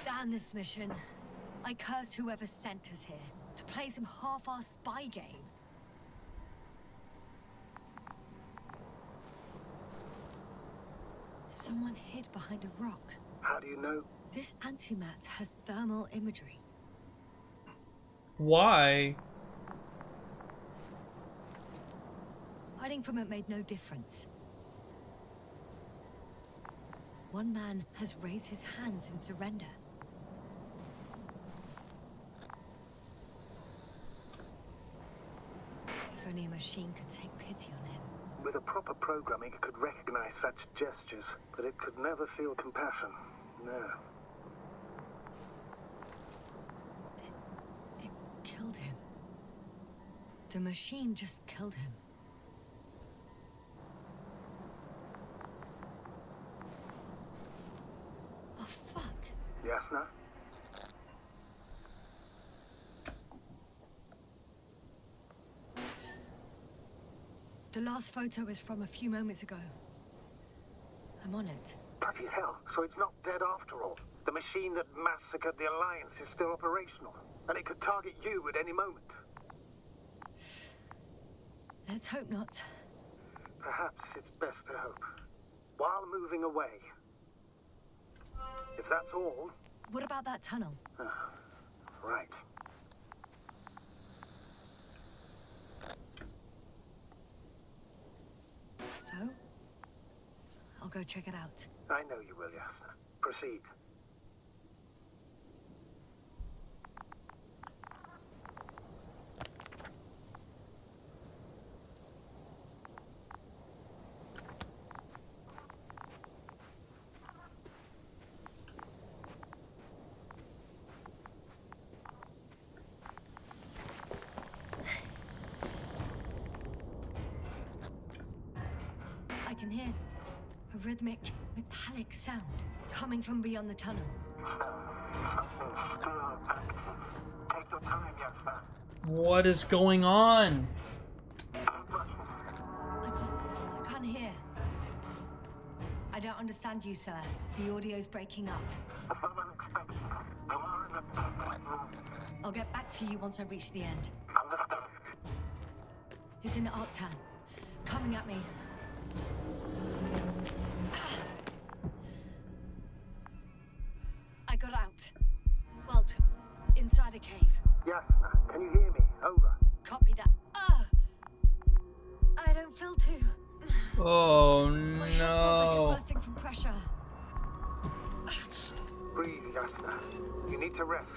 Damn this mission. I curse whoever sent us here to play some half-assed spy game. Someone hid behind a rock. How do you know? This antimat has thermal imagery. Why? Hiding from it made no difference. One man has raised his hands in surrender. If only a machine could take pity on him. With a proper programming, it could recognize such gestures, but it could never feel compassion. No. It killed him. The machine just killed him. Oh, fuck. Yasna? The last photo is from a few moments ago. I'm on it. Bloody hell, so it's not dead after all. The machine that massacred the Alliance is still operational, and it could target you at any moment. Let's hope not. Perhaps it's best to hope. While moving away. If that's all... What about that tunnel? Right. So? I'll go check it out. I know you will, Yasna. Proceed. I can hear a rhythmic, metallic sound coming from beyond the tunnel. Take your time, Yasna. What is going on? I can't hear. I don't understand you, sir. The audio's breaking up. I'll get back to you once I reach the end. It's in Arctan. Coming at me. pressure. Breathe, Yasna. You need to rest.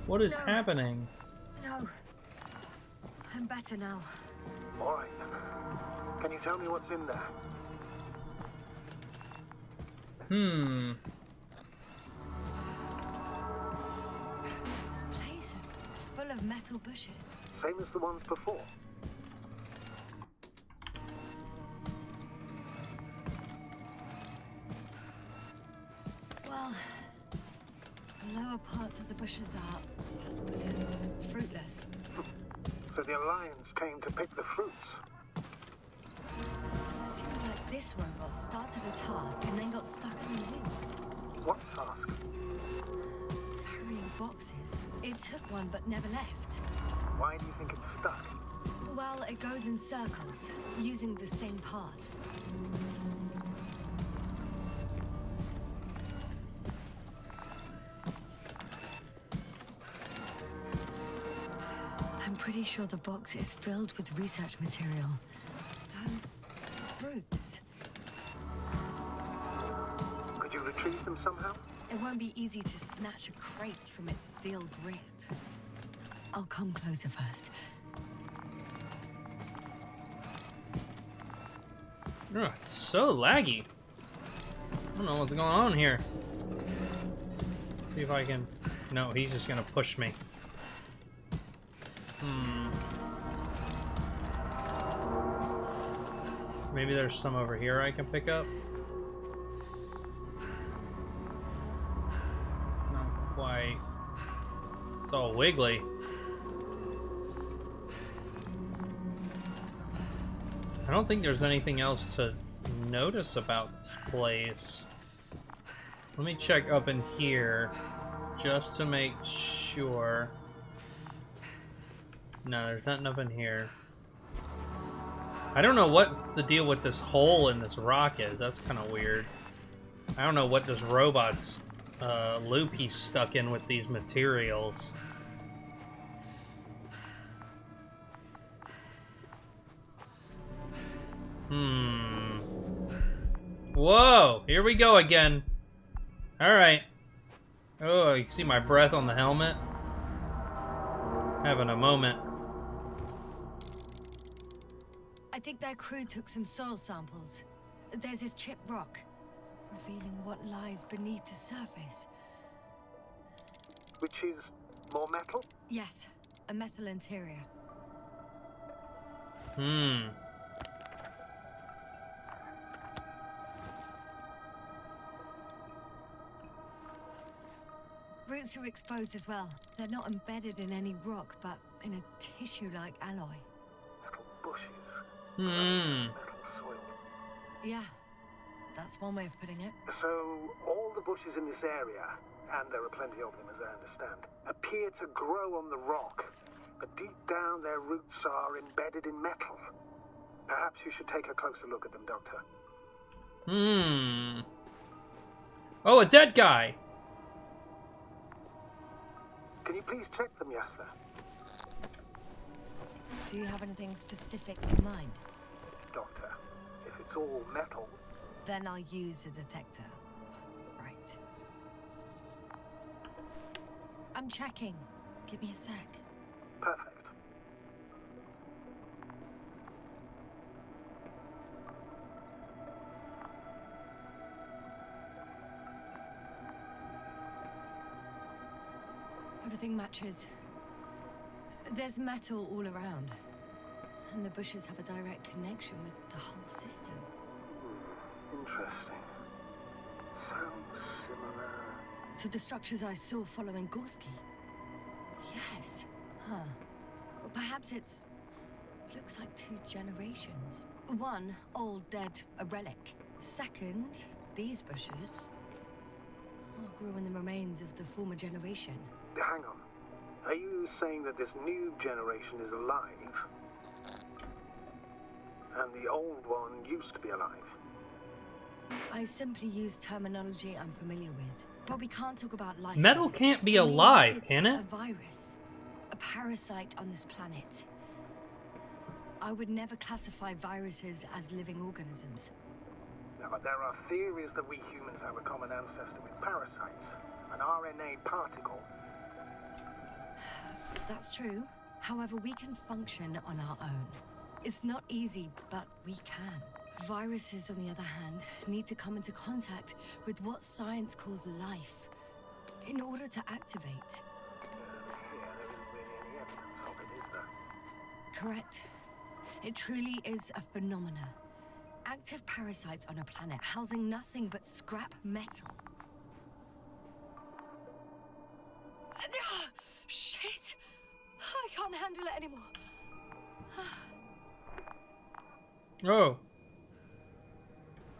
What is No. happening? No. I'm better now. All right. Can you tell me what's in there? This place is full of metal bushes. Same as the ones before. Well, the lower parts of the bushes are fruitless. So the Alliance came to pick the fruits. Seems like this robot started a task and then got stuck in a loop. What task? Carrying boxes. It took one but never left. Why do you think it's stuck? Well, it goes in circles, using the same path. I'm pretty sure the box is filled with research material. Those fruits. Could you retrieve them somehow? It won't be easy to snatch a crate from its steel grip. I'll come closer first. Oh, it's so laggy. I don't know what's going on here. See if I can... No, he's just gonna push me. Maybe there's some over here I can pick up. Not quite. It's all wiggly. I don't think there's anything else to notice about this place. Let me check up in here just to make sure. No, there's nothing up in here. I don't know what's the deal with this hole in this rock is. That's kind of weird. I don't know what this robot's loop he's stuck in with these materials. Whoa! Here we go again. Alright. Oh, you can see my breath on the helmet. Having a moment. I think their crew took some soil samples. There's this chipped rock, revealing what lies beneath the surface. Which is more metal? Yes, a metal interior. Roots are exposed as well. They're not embedded in any rock, but in a tissue-like alloy. Metal bushes. Hmm. Metal soil. Yeah, that's one way of putting it. So, all the bushes in this area, and there are plenty of them as I understand, appear to grow on the rock, but deep down their roots are embedded in metal. Perhaps you should take a closer look at them, Doctor. Oh, a dead guy! Can you please check them, Yasna? Do you have anything specific in mind? Doctor, if it's all metal... Then I'll use a detector. Right. I'm checking. Give me a sec. Perfect. Everything matches. There's metal all around. And the bushes have a direct connection with the whole system. Interesting. Sounds similar... To the structures I saw following Gorski. Yes. Huh. Or perhaps it's... looks like 2 generations. One, old, dead, a relic. Second, these bushes... grew in the remains of the former generation. Hang on. Are you saying that this new generation is alive? And the old one used to be alive? I simply use terminology I'm familiar with. But we can't talk about life. Metal can't be For me, alive, it's can it? a virus. A parasite on this planet. I would never classify viruses as living organisms. Now, there are theories that we humans have a common ancestor with parasites, an RNA particle. That's true. However, we can function on our own. It's not easy, but we can. Viruses, on the other hand, need to come into contact with what science calls life in order to activate. Yeah, there isn't really any evidence of it, is there? Correct. It truly is a phenomena. Active parasites on a planet housing nothing but scrap metal. Shit! I can't handle it anymore. Oh.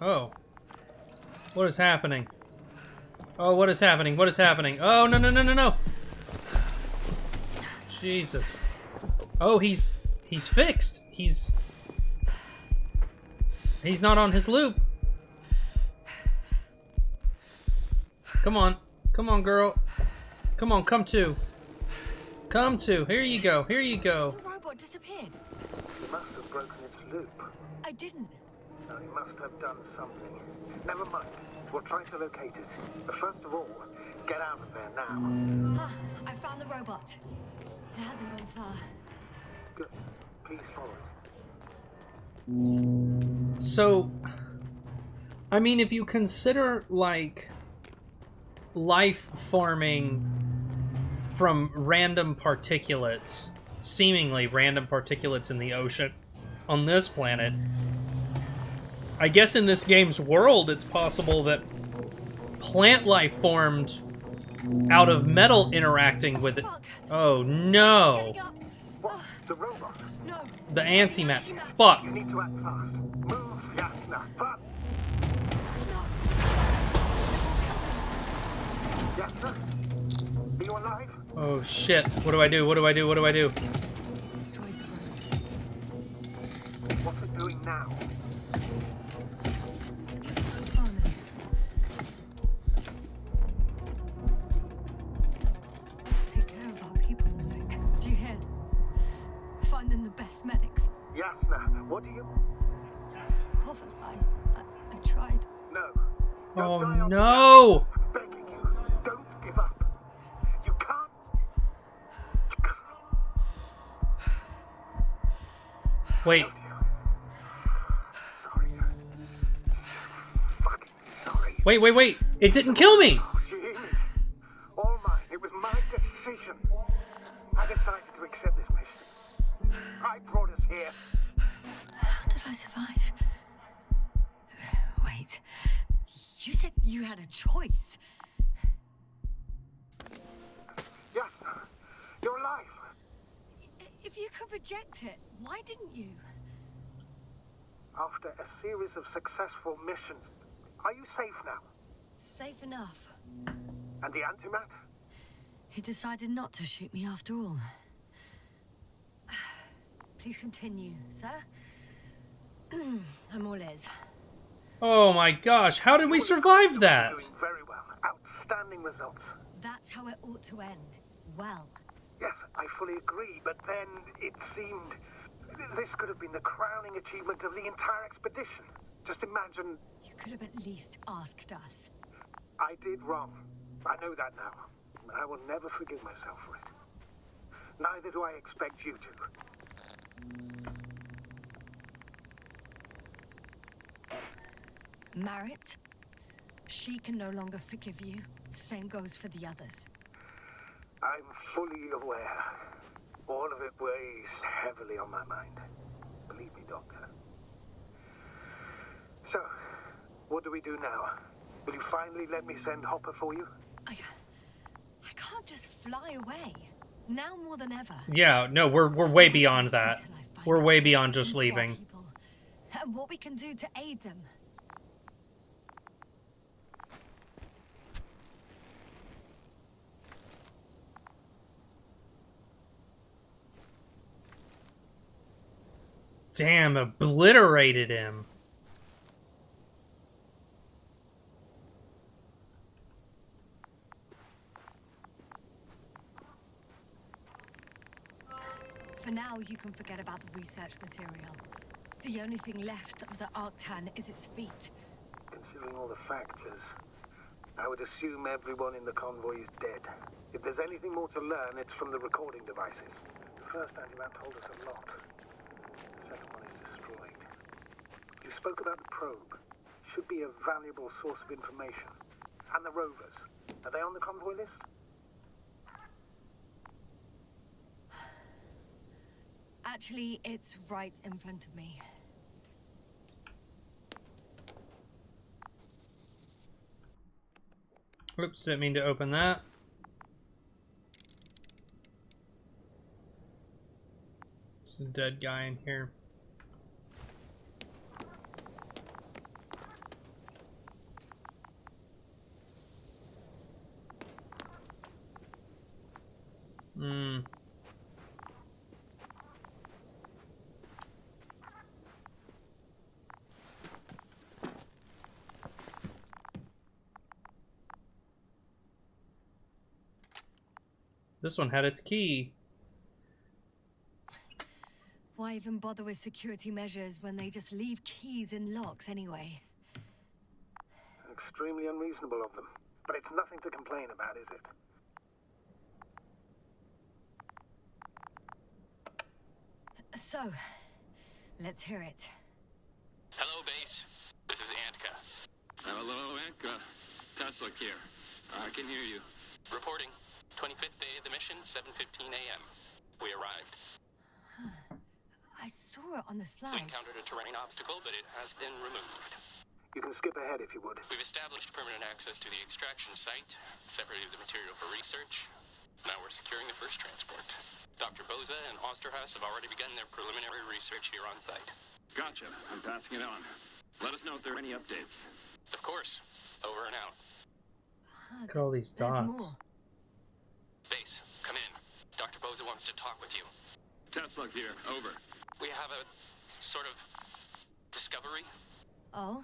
Oh. What is happening? Oh, what is happening? What is happening? Oh, no, no, no, no, no! Jesus. Oh, he's fixed. He's not on his loop. Come on. Come on, girl. Come on, come to. Come to. Here you go. Here you go. The robot disappeared. You must have broken its loop. I didn't. No, you must have done something. Never mind. We'll try to locate it. But first of all, get out of there now. I found the robot. It hasn't gone far. Good. Please follow it. So, I mean, if you consider, like, life forming from random particulates, seemingly random particulates in the ocean on this planet, I guess in this game's world, it's possible that plant life formed out of metal interacting with it. Oh, no. Getting up. What? The robot? No. The antimatter. Fuck. You need to act fast. Move, Yasna. But... Yasna? Are you alive? Oh, shit. What do I do? What do I do? What do I do? Destroyed the robot. What's it doing now? Oh no. Take care of our people, Novik. Do you hear? Find them the best medics. Yasna, what do you... Cover, I tried. No. Oh, Don't die on the no! job. I'm begging you. Don't give up. You can't... Wait. Sorry. Fucking sorry. Wait, wait, wait! It didn't kill me! Jimmy. All mine. It was my decision. I decided to accept this mission. I brought us here. How did I survive? Wait. You said you had a choice. Yasna, you're alive. If you could reject it, why didn't you? After a series of successful missions, are you safe now? Safe enough. And the antimat? He decided not to shoot me after all. Please continue, sir. I'm all ears. Oh my gosh, how did we survive that? Doing very well. Outstanding results. That's how it ought to end. Well. Yes, I fully agree, but then it seemed this could have been the crowning achievement of the entire expedition. Just imagine... You could have at least asked us. I did wrong. I know that now. I will never forgive myself for it. Neither do I expect you to. Marit, she can no longer forgive you. Same goes for the others. I'm fully aware. All of it weighs heavily on my mind. Believe me, Doctor. So, what do we do now? Will you finally let me send Hopper for you? I can't just fly away. Now more than ever. Yeah, no, we're way beyond that. Until I find We're out way what beyond happened just to our leaving. people, and what we can do to aid them. Damn, obliterated him. For now, now you can forget about the research material. The only thing left of the Arctan is its feet. Considering all the factors, I would assume everyone in the convoy is dead. If there's anything more to learn, it's from the recording devices. The first antimat told us a lot. The second one is destroyed. You spoke about the probe. Should be a valuable source of information. And the rovers. Are they on the convoy list? Actually, it's right in front of me. Oops, didn't mean to open that. There's a dead guy in here. This one had its key. Why even bother with security measures when they just leave keys in locks anyway? Extremely unreasonable of them. But it's nothing to complain about, is it? So, let's hear it. Hello, base. This is Antka. Hello, Antka. Tesla here. I can hear you. Reporting. 25th day of the mission, 7:15 a.m. We arrived. I saw it on the We slides. encountered a terrain obstacle, but it has been removed. You can skip ahead if you would. We've established permanent access to the extraction site, separated the material for research. Now we're securing the first transport. Dr. Boza and Osterhaus have already begun their preliminary research here on site. Gotcha. I'm passing it on. Let us know if there are any updates. Of course. Over and out. Ah, Look at all these there's dots. more. Base, come in. Dr. Boza wants to talk with you. Tesla here. Over. We have a sort of discovery. Oh,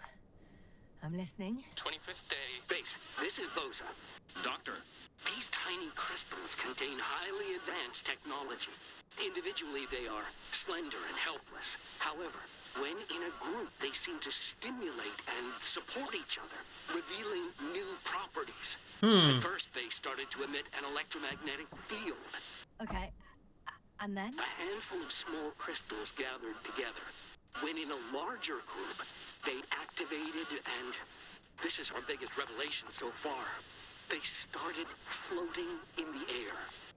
I'm listening. 25th day. Base, this is Boza. Doctor. These tiny crystals contain highly advanced technology. Individually, they are slender and helpless. However, when in a group, they seem to stimulate and support each other, revealing new properties. At first, they started to emit an electromagnetic field. Okay, and then? A handful of small crystals gathered together. When in a larger group, they activated and... this is our biggest revelation so far. They started floating in the air.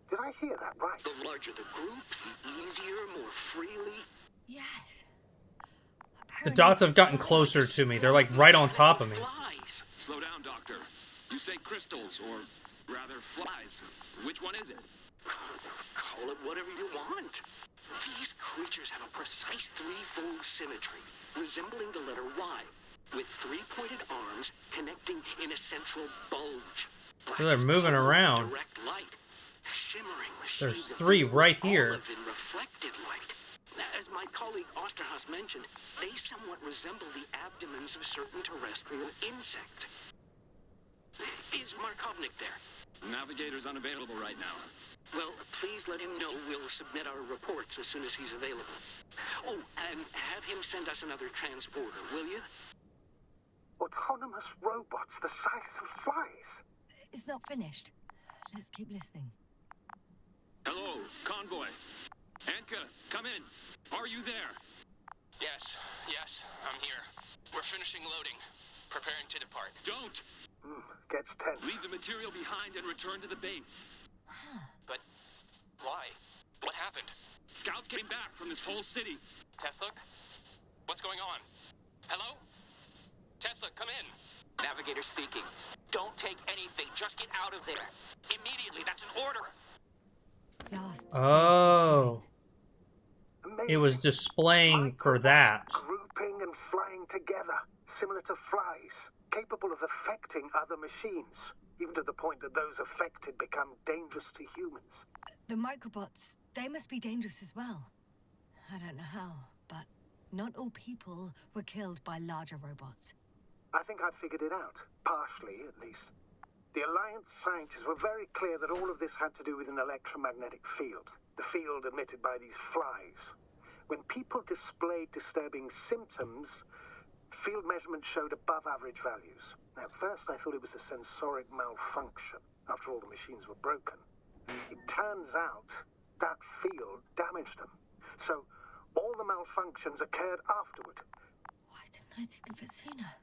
Did I hear that right? The larger the group, the easier, more freely. Yes. The dots have gotten closer to me. They're like right on top of me. Flies. Slow down, Doctor. You say crystals, or rather flies. Which one is it? Call it whatever you want. These creatures have a precise threefold symmetry, resembling the letter Y, with three-pointed arms connecting in a central bulge. So they're moving around. Direct light, shimmering with There's shades of three blue, right here. olive in reflected light. As my colleague Osterhaus mentioned, they somewhat resemble the abdomens of certain terrestrial insects. Is Markovnik there? Navigator's unavailable right now. Well, please let him know we'll submit our reports as soon as he's available. Oh, and have him send us another transporter, will you? Autonomous robots the size of flies. It's not finished. Let's keep listening. Hello, convoy. Antka, come in. Are you there? Yes, I'm here. We're finishing loading. Preparing to depart. Don't! Gets tense. Leave the material behind and return to the base. But why? What happened? Scouts came back from this whole city. Tesla? What's going on? Hello? Tesla, come in. Navigator speaking. Don't take anything. Just get out of there. Immediately. That's an order. Last Oh. Amazing. It was displaying for that. Grouping and flying together, similar to flies, capable of affecting other machines, even to the point that those affected become dangerous to humans. The microbots, they must be dangerous as well. I don't know how, but not all people were killed by larger robots. I think I figured it out, partially at least. The Alliance scientists were very clear that all of this had to do with an electromagnetic field. The field emitted by these flies. When people displayed disturbing symptoms, field measurements showed above average values. At first, I thought it was a sensoric malfunction. After all, the machines were broken. It turns out that field damaged them. So, all the malfunctions occurred afterward. Why didn't I think of it sooner?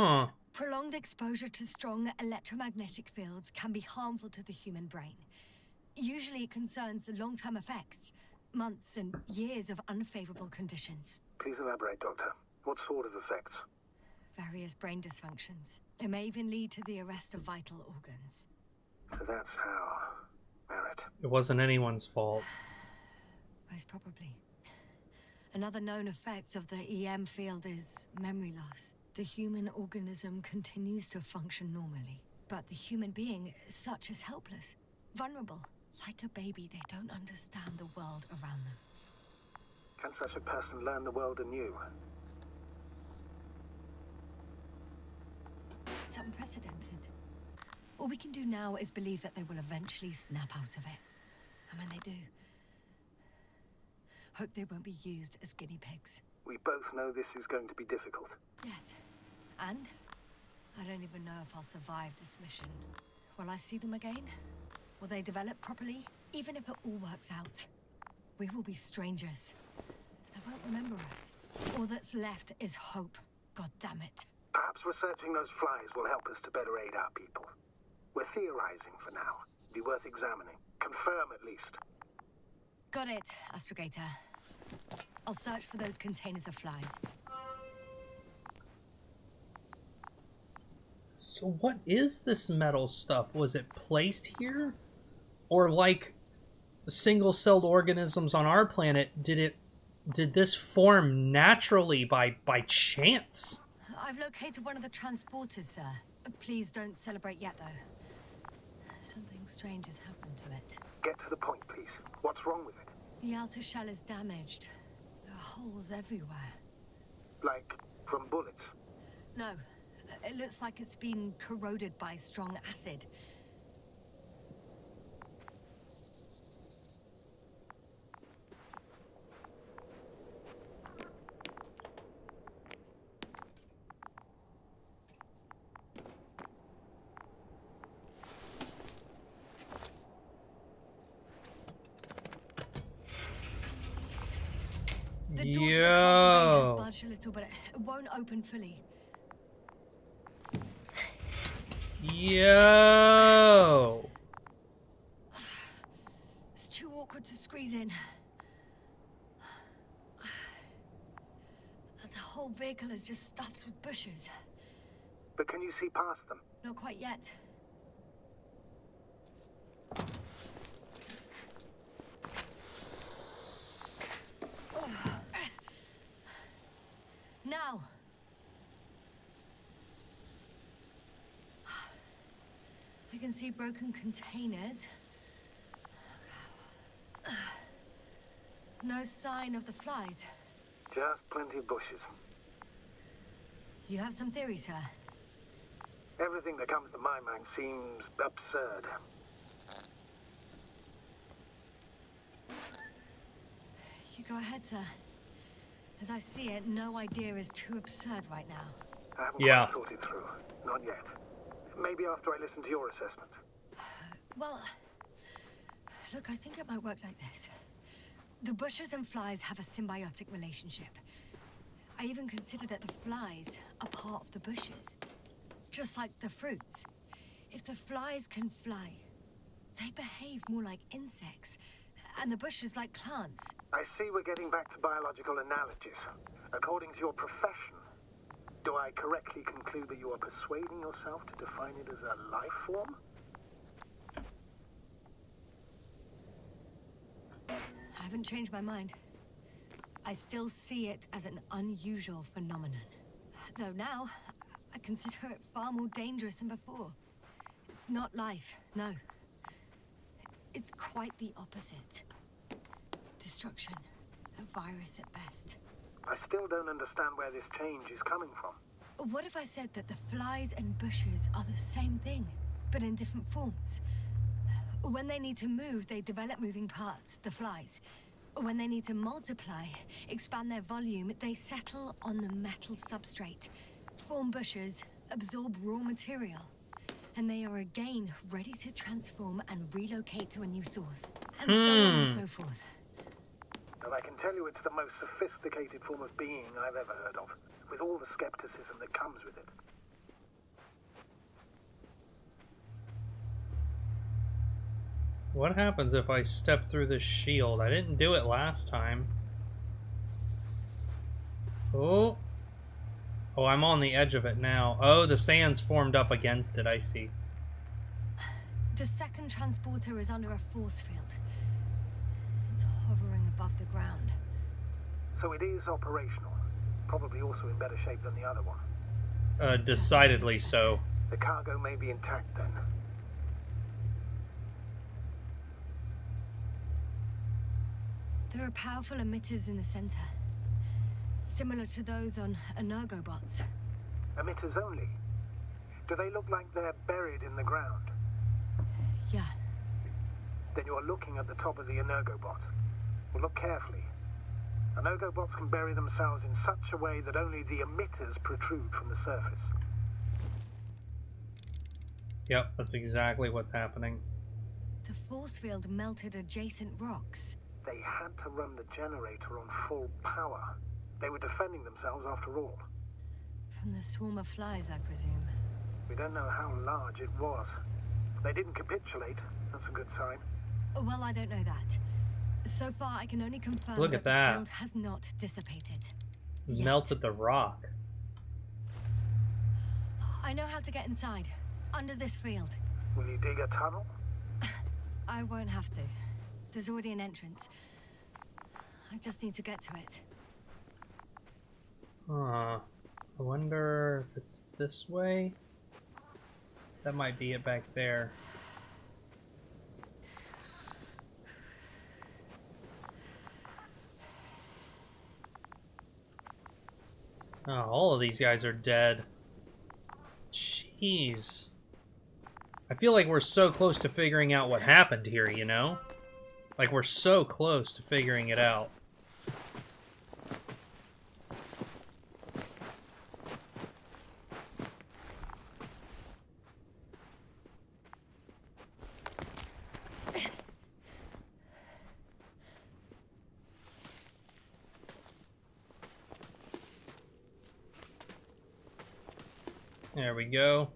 Huh. Prolonged exposure to strong electromagnetic fields can be harmful to the human brain. Usually it concerns the long-term effects, months and years of unfavorable conditions. Please elaborate, Doctor. What sort of effects? Various brain dysfunctions. It may even lead to the arrest of vital organs. So that's how... Merit. It wasn't anyone's fault. Most probably. Another known effect of the EM field is memory loss. The human organism continues to function normally, but the human being as such is helpless, vulnerable. Like a baby, they don't understand the world around them. Can such a person learn the world anew? It's unprecedented. All we can do now is believe that they will eventually snap out of it. And when they do, hope they won't be used as guinea pigs. We both know this is going to be difficult. Yes. And I don't even know if I'll survive this mission. Will I see them again? Will they develop properly? Even if it all works out, we will be strangers. They won't remember us. All that's left is hope. God damn it. Perhaps researching those flies will help us to better aid our people. We're theorizing for now. Be worth examining. Confirm at least. Got it, Astrogator. I'll search for those containers of flies. So what is this metal stuff? Was it placed here? Or like single-celled organisms on our planet, did this form naturally by chance? I've located one of the transporters, sir. Please don't celebrate yet, though. Something strange has happened to it. Get to the point, please. What's wrong with it? The outer shell is damaged. There are holes everywhere. Like from bullets? No. It looks like it's been corroded by strong acid. The door to the cargo bay has budged a little, but it won't open fully. Yo! It's too awkward to squeeze in. The whole vehicle is just stuffed with bushes. But can you see past them? Not quite yet. Now. I can see broken containers. No sign of the flies. Just plenty of bushes. You have some theories, sir? Everything that comes to my mind seems absurd. You go ahead, sir. As I see it, no idea is too absurd right now. I haven't Yeah. quite thought it through. Not yet. Maybe after I listen to your assessment. Well, look, I think it might work like this. The bushes and flies have a symbiotic relationship. I even consider that the flies are part of the bushes. Just like the fruits. If the flies can fly, they behave more like insects, and the bushes like plants. I see we're getting back to biological analogies. According to your profession, do I correctly conclude that you are persuading yourself to define it as a life form? I haven't changed my mind. I still see it as an unusual phenomenon. Though now, I consider it far more dangerous than before. It's not life, no. It's quite the opposite. Destruction. A virus at best. I still don't understand where this change is coming from. What if I said that the flies and bushes are the same thing, but in different forms? When they need to move, they develop moving parts, the flies. When they need to multiply, expand their volume, they settle on the metal substrate, form bushes, absorb raw material. And they are again ready to transform and relocate to a new source. And so on and so forth. And I can tell you it's the most sophisticated form of being I've ever heard of, with all the skepticism that comes with it. What happens if I step through this shield? I didn't do it last time. Oh. Oh, I'm on the edge of it now. Oh, the sand's formed up against it. I see. The second transporter is under a force field. It's hovering above the ground. So it is operational. Probably also in better shape than the other one. Decidedly so. The cargo may be intact then. There are powerful emitters in the center. Similar to those on energobots. Emitters only? Do they look like they're buried in the ground? Yeah. Then you're looking at the top of the energobot. Well, look carefully. Energobots can bury themselves in such a way that only the emitters protrude from the surface. Yep, that's exactly what's happening. The force field melted adjacent rocks. They had to run the generator on full power. They were defending themselves after all. From the swarm of flies, I presume. We don't know how large it was. They didn't capitulate. That's a good sign. Well, I don't know that. So far, I can only confirm Look at that that. the field has not dissipated. Yet. Melted the rock. I know how to get inside. Under this field. Will you dig a tunnel? I won't have to. There's already an entrance. I just need to get to it. I wonder if it's this way? That might be it back there. Oh, all of these guys are dead. Jeez. I feel like we're so close to figuring out what happened here, you know? Like, we're so close to figuring it out. There we go.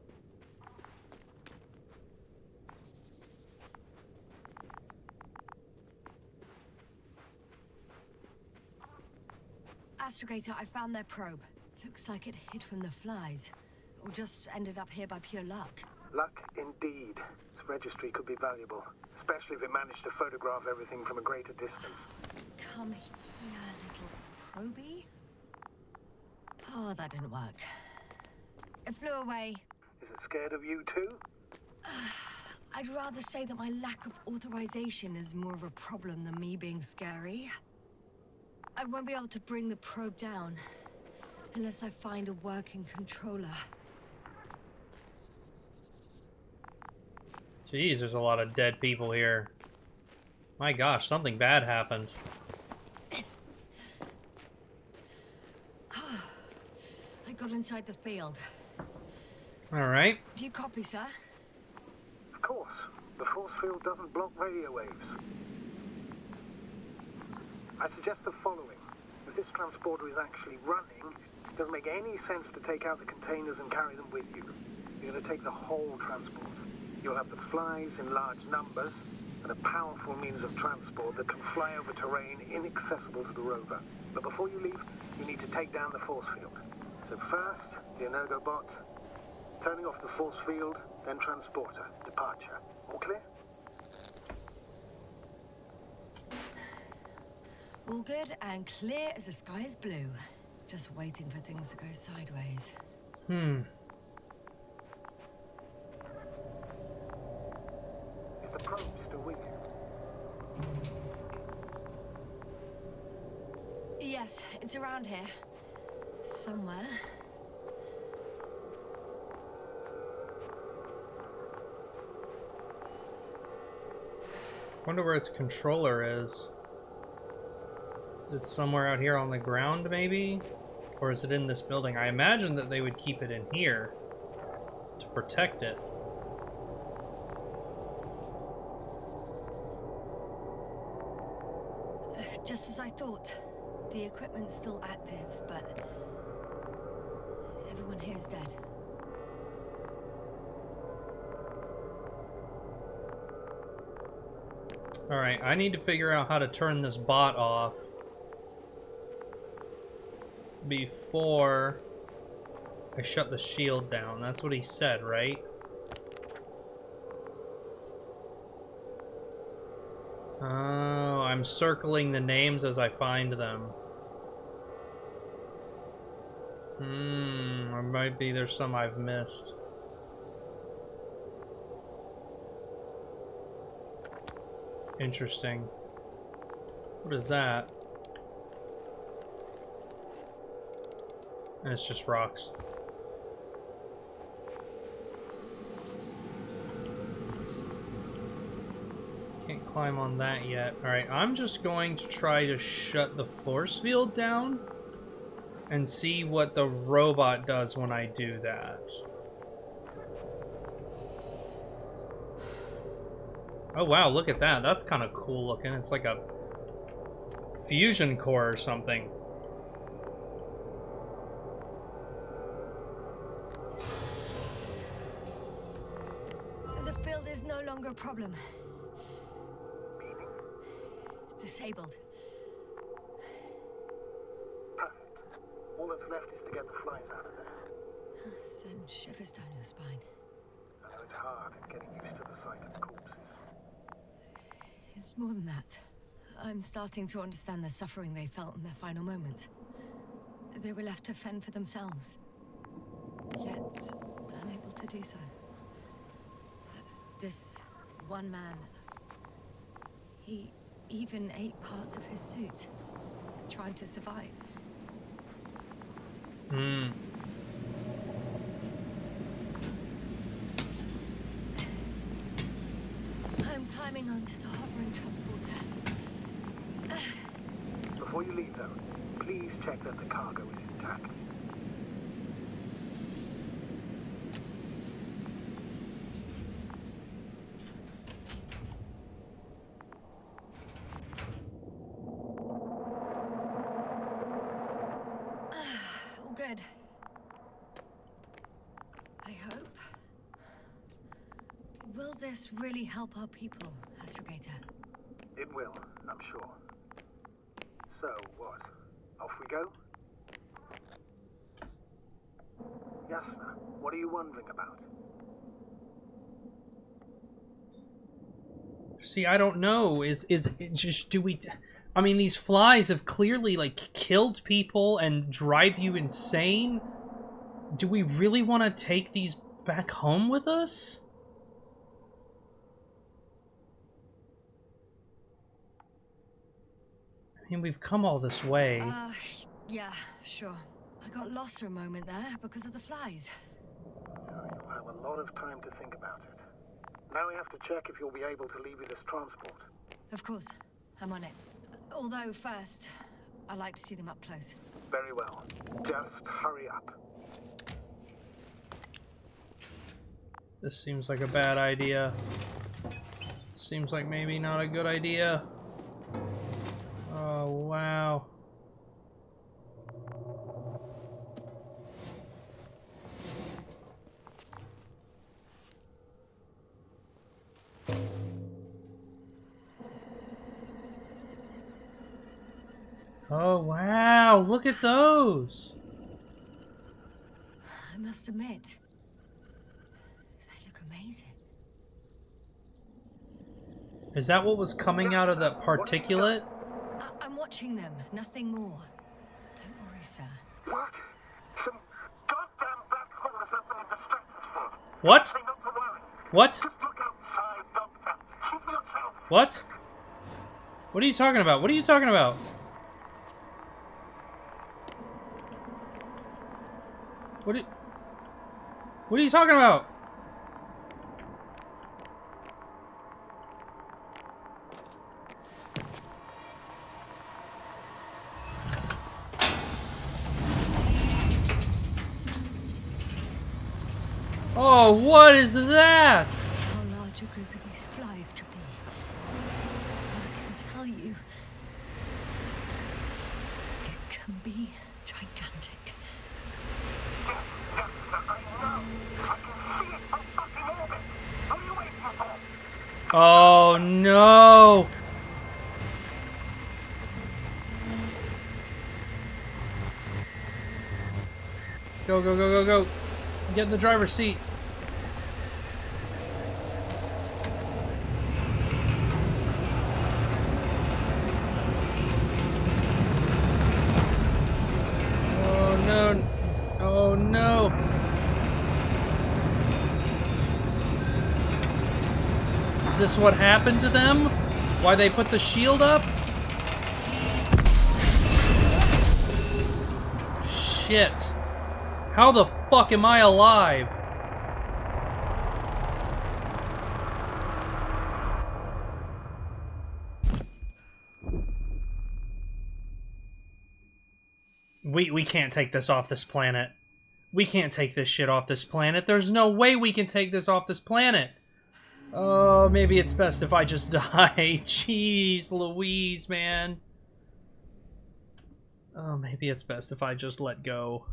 Astrogator, I found their probe. Looks like it hid from the flies. Or just ended up here by pure luck. Luck indeed. This registry could be valuable, especially if it managed to photograph everything from a greater distance. Come here, little probie. Oh, that didn't work. It flew away. Is it scared of you too? I'd rather say that my lack of authorization is more of a problem than me being scary. I won't be able to bring the probe down unless I find a working controller. Jeez, there's a lot of dead people here. My gosh, something bad happened. I got inside the field. Alright. Do you copy, sir? Of course. The force field doesn't block radio waves. I suggest the following. If this transporter is actually running, it doesn't make any sense to take out the containers and carry them with you. You're going to take the whole transport. You'll have the flies in large numbers, and a powerful means of transport that can fly over terrain inaccessible to the rover. But before you leave, you need to take down the force field. So first, the energobot, turning off the force field, then transporter, departure. All clear? All good and clear as the sky is blue. Just waiting for things to go sideways. Is the probe still with you? Yes, it's around here. Somewhere. Wonder where its controller is. It's somewhere out here on the ground, maybe? Or is it in this building? I imagine that they would keep it in here to protect it. Just as I thought. The equipment's still active, but everyone here's dead. Alright, I need to figure out how to turn this bot off before I shut the shield down. That's what he said, right? Oh, I'm circling the names as I find them. Or might be there's some I've missed. Interesting. What is that? And it's just rocks. Can't climb on that yet. Alright, I'm just going to try to shut the force field down and see what the robot does when I do that. Oh wow, look at that. That's kind of cool looking. It's like a fusion core or something. The field is no longer a problem. Disabled. Perfect. All that's left is to get the flies out of there. Send shivers down your spine. I know it's hard getting used to the sight of corpses. It's more than that. I'm starting to understand the suffering they felt in their final moments. They were left to fend for themselves, yet unable to do so. This one man, he even ate parts of his suit, trying to survive. I'm climbing onto the hovering transporter. Before you leave, though, please check that the cargo is intact. All good. I hope. Will this really help our people, Astrogator? It will, I'm sure. So, what? Off we go? Yasna, what are you wondering about? See, I don't know. Is it just, do we... I mean, these flies have clearly, like, killed people and drive you insane. Do we really want to take these back home with us? I mean, we've come all this way. Yeah, sure. I got lost for a moment there because of the flies. You'll have a lot of time to think about it. Now we have to check if you'll be able to leave with this transport. Of course, I'm on it. Although first, I like to see them up close. Very well. Just hurry up. This seems like a bad idea. Seems like maybe not a good idea. Oh, wow. Oh, wow. Look at those. I must admit, they look amazing. Is that what was coming out of that particulate? I'm watching them, nothing more. Don't worry, sir. What? Some goddamn black hole has opened in the stratosphere. What? Say not to worry. What? Just look outside, Doctor. See for yourself. What? What are you talking about? What are you talking about? What are you talking about? Oh, what is that? How large a group of these flies could be. I can tell you, it can be gigantic. Oh no! Go, go, go, go, go. Get in the driver's seat. Oh no. Oh no. Is this what happened to them? Why they put the shield up? Shit. How the fuck am I alive? We can't take this off this planet. We can't take this shit off this planet. There's no way we can take this off this planet. Oh, maybe it's best if I just die. Jeez Louise, man. Oh, maybe it's best if I just let go.